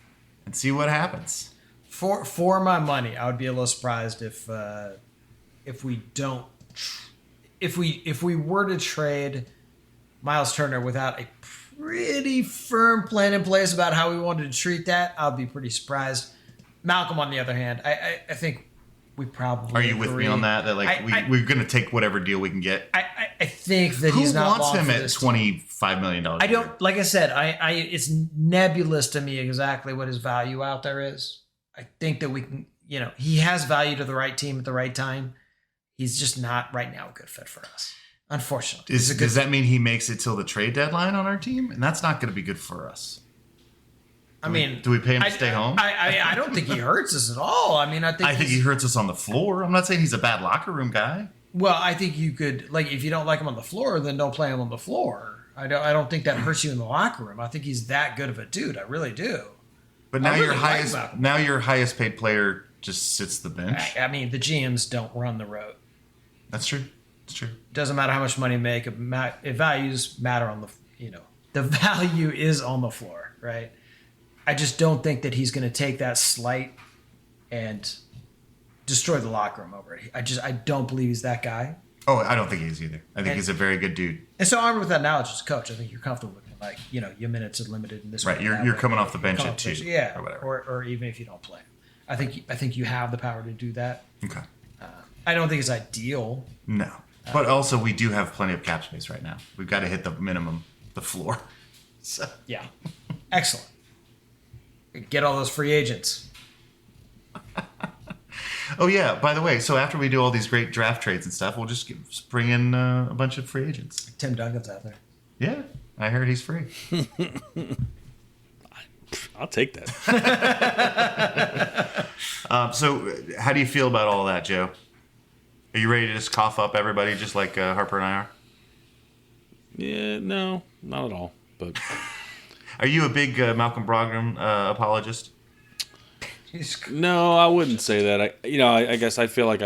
Speaker 3: and see what happens.
Speaker 2: For my money, I would be a little surprised if we don't if we were to trade Miles Turner without a pretty firm plan in place about how we wanted to treat that. I'll be pretty surprised. Malcolm, on the other hand, I think we probably
Speaker 3: Are you with me on that? That we're going to take whatever deal we can get.
Speaker 2: I think that he's not.
Speaker 3: Who wants him at $25 million?
Speaker 2: I don't. Like I said, it's nebulous to me exactly what his value out there is. I think that we can. He has value to the right team at the right time. He's just not right now a good fit for us. Unfortunately.
Speaker 3: Does that mean he makes it till the trade deadline on our team? And that's not going to be good for us. Do we pay him to stay home?
Speaker 2: I don't think he hurts us at all. I think
Speaker 3: he hurts us on the floor. I'm not saying he's a bad locker room guy.
Speaker 2: Well, I think you could, if you don't like him on the floor, then don't play him on the floor. I don't think that hurts you in the locker room. I think he's that good of a dude. I really do.
Speaker 3: But now your highest paid player just sits the bench.
Speaker 2: The GMs don't run the road.
Speaker 3: That's true. It's true.
Speaker 2: Doesn't matter how much money you make. If values matter on the value is on the floor, right? I just don't think that he's going to take that slight and destroy the locker room over it. I don't believe he's that guy.
Speaker 3: Oh, I don't think he is either. I think he's a very good dude.
Speaker 2: And so armed with that knowledge as a coach, I think you're comfortable with him. Your minutes are limited in this way.
Speaker 3: Right, you're coming off the bench at 2.
Speaker 2: Yeah,
Speaker 3: or whatever.
Speaker 2: Or even if you don't play. I think you have the power to do that.
Speaker 3: Okay.
Speaker 2: I don't think it's ideal.
Speaker 3: No. But also, we do have plenty of cap space right now. We've got to hit the minimum, the floor. So.
Speaker 2: Yeah. Excellent. Get all those free agents.
Speaker 3: Oh, yeah. By the way, so after we do all these great draft trades and stuff, we'll just bring in a bunch of free agents.
Speaker 2: Tim Duncan's out there.
Speaker 3: Yeah. I heard he's free.
Speaker 1: I'll take that.
Speaker 3: So how do you feel about all that, Joe? Are you ready to just cough up everybody just like Harper and I are?
Speaker 1: Yeah, no, not at all. But
Speaker 3: are you a big Malcolm Brogdon apologist?
Speaker 1: No, I wouldn't say that. I guess I feel like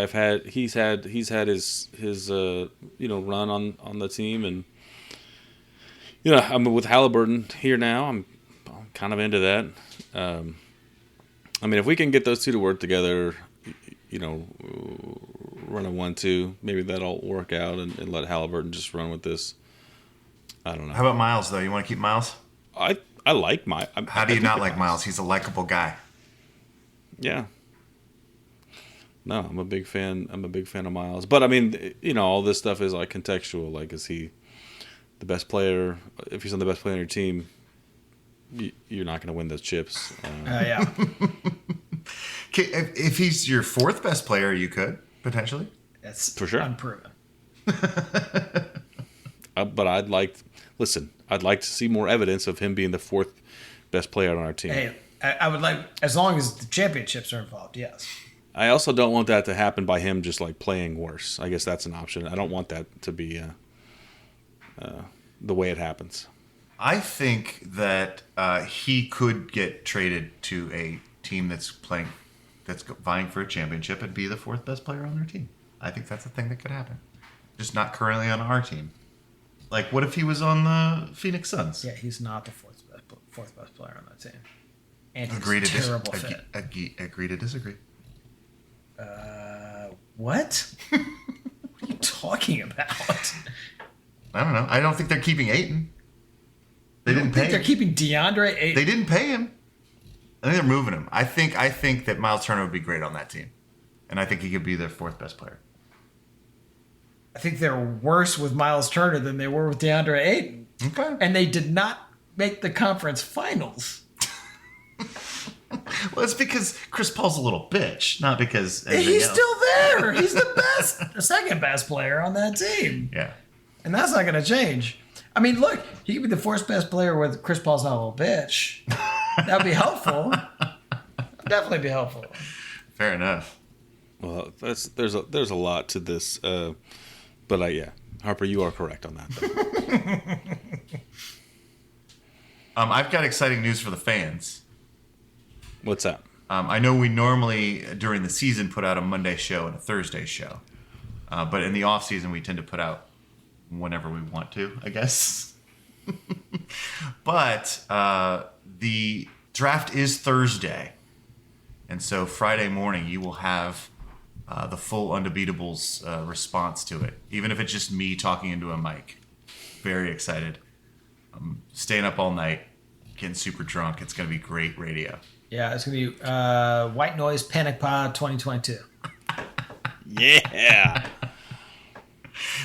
Speaker 1: he's had his run on the team, and I'm with Halliburton here now. I'm kind of into that. If we can get those two to work together, run a 1-2, maybe that'll work out, and let Halliburton just run with this. I don't know.
Speaker 3: How about Miles, though? You want to keep Miles?
Speaker 1: I like Miles.
Speaker 3: How do you not like Miles? He's a likable guy.
Speaker 1: Yeah. No, I'm a big fan of Miles. But all this stuff is like contextual. Like, is he the best player? If he's on the best player on your team, you're not going to win those chips.
Speaker 2: Yeah.
Speaker 3: If he's your 4th best player, you could potentially.
Speaker 2: That's
Speaker 1: for sure
Speaker 2: unproven.
Speaker 1: But I'd like to see more evidence of him being the 4th best player on our team.
Speaker 2: Hey, I would like, as long as the championships are involved, yes.
Speaker 1: I also don't want that to happen by him just like playing worse. I guess that's an option. I don't want that to be the way it happens.
Speaker 3: I think that he could get traded to a team that's vying for a championship and be the 4th best player on their team. I think that's a thing that could happen. just not currently on our team. Like, what if he was on the Phoenix Suns?
Speaker 2: Yeah, he's not the fourth best player on that team. And he's
Speaker 3: Agree
Speaker 2: a
Speaker 3: to
Speaker 2: terrible fit.
Speaker 3: agree to disagree.
Speaker 2: What? What are you talking about?
Speaker 3: I don't know. I don't think they're keeping Ayton. They didn't pay him.
Speaker 2: They're keeping DeAndre Ayton.
Speaker 3: They didn't pay him. I think they're moving him. I think that Miles Turner would be great on that team, and I think he could be their fourth best player.
Speaker 2: I think they're worse with Miles Turner than they were with DeAndre Ayton.
Speaker 3: Okay.
Speaker 2: And they did not make the conference finals.
Speaker 3: Well, it's because Chris Paul's a little bitch, not because
Speaker 2: He's still there. He's the second best player on that team.
Speaker 3: Yeah.
Speaker 2: And that's not going to change. I mean, look, he could be the fourth best player with Chris Paul's not a little bitch. That would be helpful. Definitely be helpful.
Speaker 3: Fair enough.
Speaker 1: Well, there's a lot to this, but yeah, Harper, you are correct on that, though.
Speaker 3: I've got exciting news for the fans.
Speaker 1: What's that?
Speaker 3: I know we normally, during the season, put out a Monday show and a Thursday show. But in the off season, we tend to put out whenever we want to, I guess. But the draft is Thursday. And so Friday morning, you will have the full Undebeatables response to it, even if it's just me talking into a mic. Very excited. I'm staying up all night, getting super drunk. It's going to be great radio.
Speaker 2: Yeah, it's going to be White Noise Panic Pod 2022.
Speaker 1: Yeah.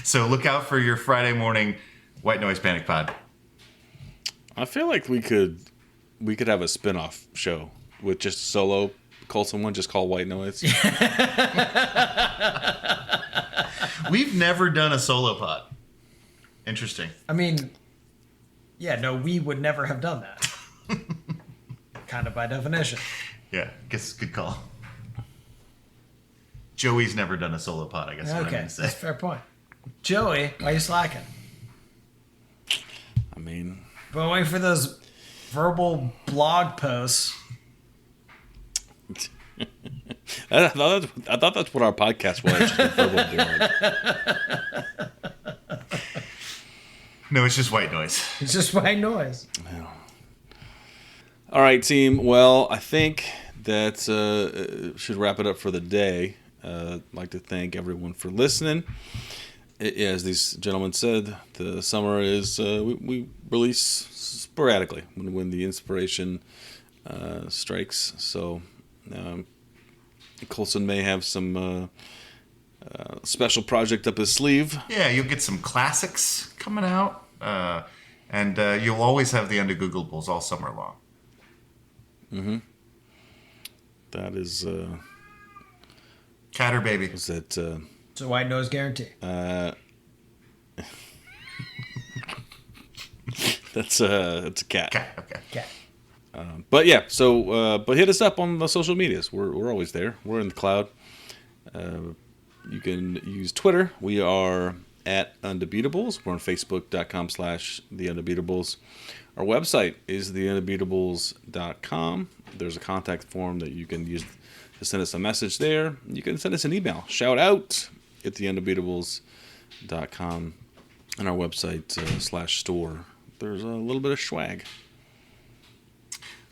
Speaker 3: So look out for your Friday morning White Noise Panic Pod.
Speaker 1: I feel like we could have a spin-off show with just a solo Colson one, just called White Noise.
Speaker 3: We've never done a solo pod. Interesting.
Speaker 2: I mean, yeah, no, we would never have done that. Kind of by definition.
Speaker 3: Yeah, guess good call. Joey's never done a solo pod, I guess. Is what I'm
Speaker 2: Okay,
Speaker 3: gonna say.
Speaker 2: that's a fair point. Joey, why are you slacking?
Speaker 1: I mean,
Speaker 2: Been waiting for those verbal blog posts.
Speaker 1: I thought that's what our podcast was. Just a verbal blog.
Speaker 3: No, it's just white noise.
Speaker 2: It's just white noise.
Speaker 1: All right, team. Well, I think that should wrap it up for the day. I'd like to thank everyone for listening. As these gentlemen said, the summer is we release sporadically when the inspiration strikes. So Colson may have some special project up his sleeve.
Speaker 3: Yeah, you'll get some classics coming out, and you'll always have the Undegoogleables all summer long.
Speaker 1: Mm-hmm. That is
Speaker 3: Cat or baby?
Speaker 1: Is that
Speaker 2: It's a white noise guarantee.
Speaker 1: It's a cat.
Speaker 3: Cat. Okay.
Speaker 2: Cat.
Speaker 1: But yeah, so but hit us up on the social medias. We're always there. We're in the cloud. You can use Twitter. We are at Undebeatables. We're on Facebook.com/The Undebeatables. Our website is theundebeatables.com. There's a contact form that you can use to send us a message there. You can send us an email. Shout out at theundebeatables.com and our website /store. There's a little bit of swag.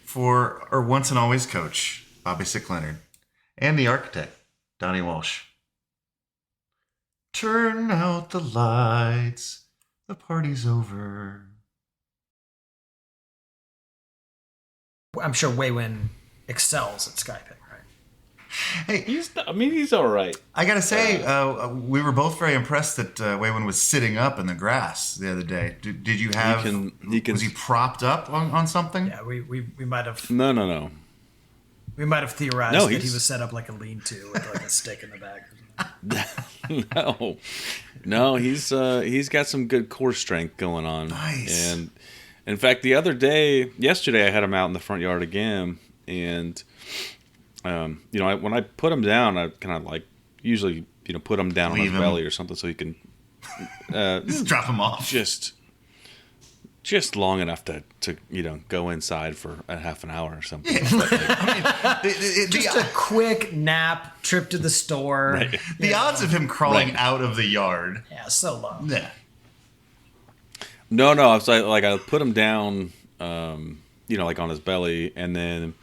Speaker 3: For our once and always coach, Bobby Sick-Leonard, and the architect, Donnie Walsh. Turn out the lights. The party's over.
Speaker 2: I'm sure Waywin excels at Skyping, right?
Speaker 3: Hey,
Speaker 1: He's all right.
Speaker 3: I gotta say, we were both very impressed that Waywin was sitting up in the grass the other day. Did you have?
Speaker 1: He can.
Speaker 3: Was he propped up on something?
Speaker 2: Yeah, we might have
Speaker 1: No.
Speaker 2: we might have theorized
Speaker 1: No,
Speaker 2: that he
Speaker 1: he's-
Speaker 2: was set up like a lean-to with like a stick in the back.
Speaker 1: No. He's got some good core strength going on.
Speaker 3: Nice.
Speaker 1: And in fact, yesterday, I had him out in the front yard again, and when I put him down, I kind of like usually put him down on
Speaker 3: Leave
Speaker 1: his
Speaker 3: him.
Speaker 1: belly or something so he can
Speaker 3: Just drop him off.
Speaker 1: just just long enough to go inside for a half an hour or something.
Speaker 2: Just a quick nap, trip to the store.
Speaker 1: Right.
Speaker 3: The odds of him crawling out of the yard.
Speaker 2: Yeah, so low.
Speaker 3: Yeah.
Speaker 1: No, I was like I put him down, like on his belly, and then,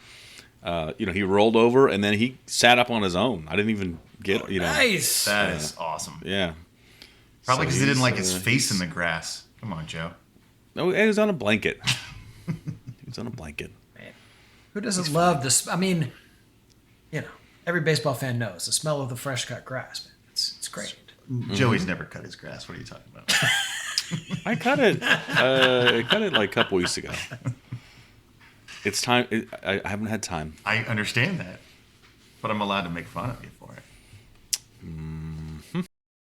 Speaker 1: he rolled over, and then he sat up on his own. I didn't even get,
Speaker 2: Nice.
Speaker 3: That is awesome.
Speaker 1: Yeah.
Speaker 3: Probably because he didn't like his
Speaker 1: he's-
Speaker 3: face in the grass. Come on, Joe.
Speaker 1: No, he was on a blanket. He was on a blanket.
Speaker 2: Man, who doesn't love this? I mean, every baseball fan knows the smell of the fresh cut grass. Man. It's great.
Speaker 3: Joey's never cut his grass. What are you talking about?
Speaker 1: I cut it. I cut it like a couple weeks ago. It's time. I haven't had time.
Speaker 3: I understand that, but I'm allowed to make fun of you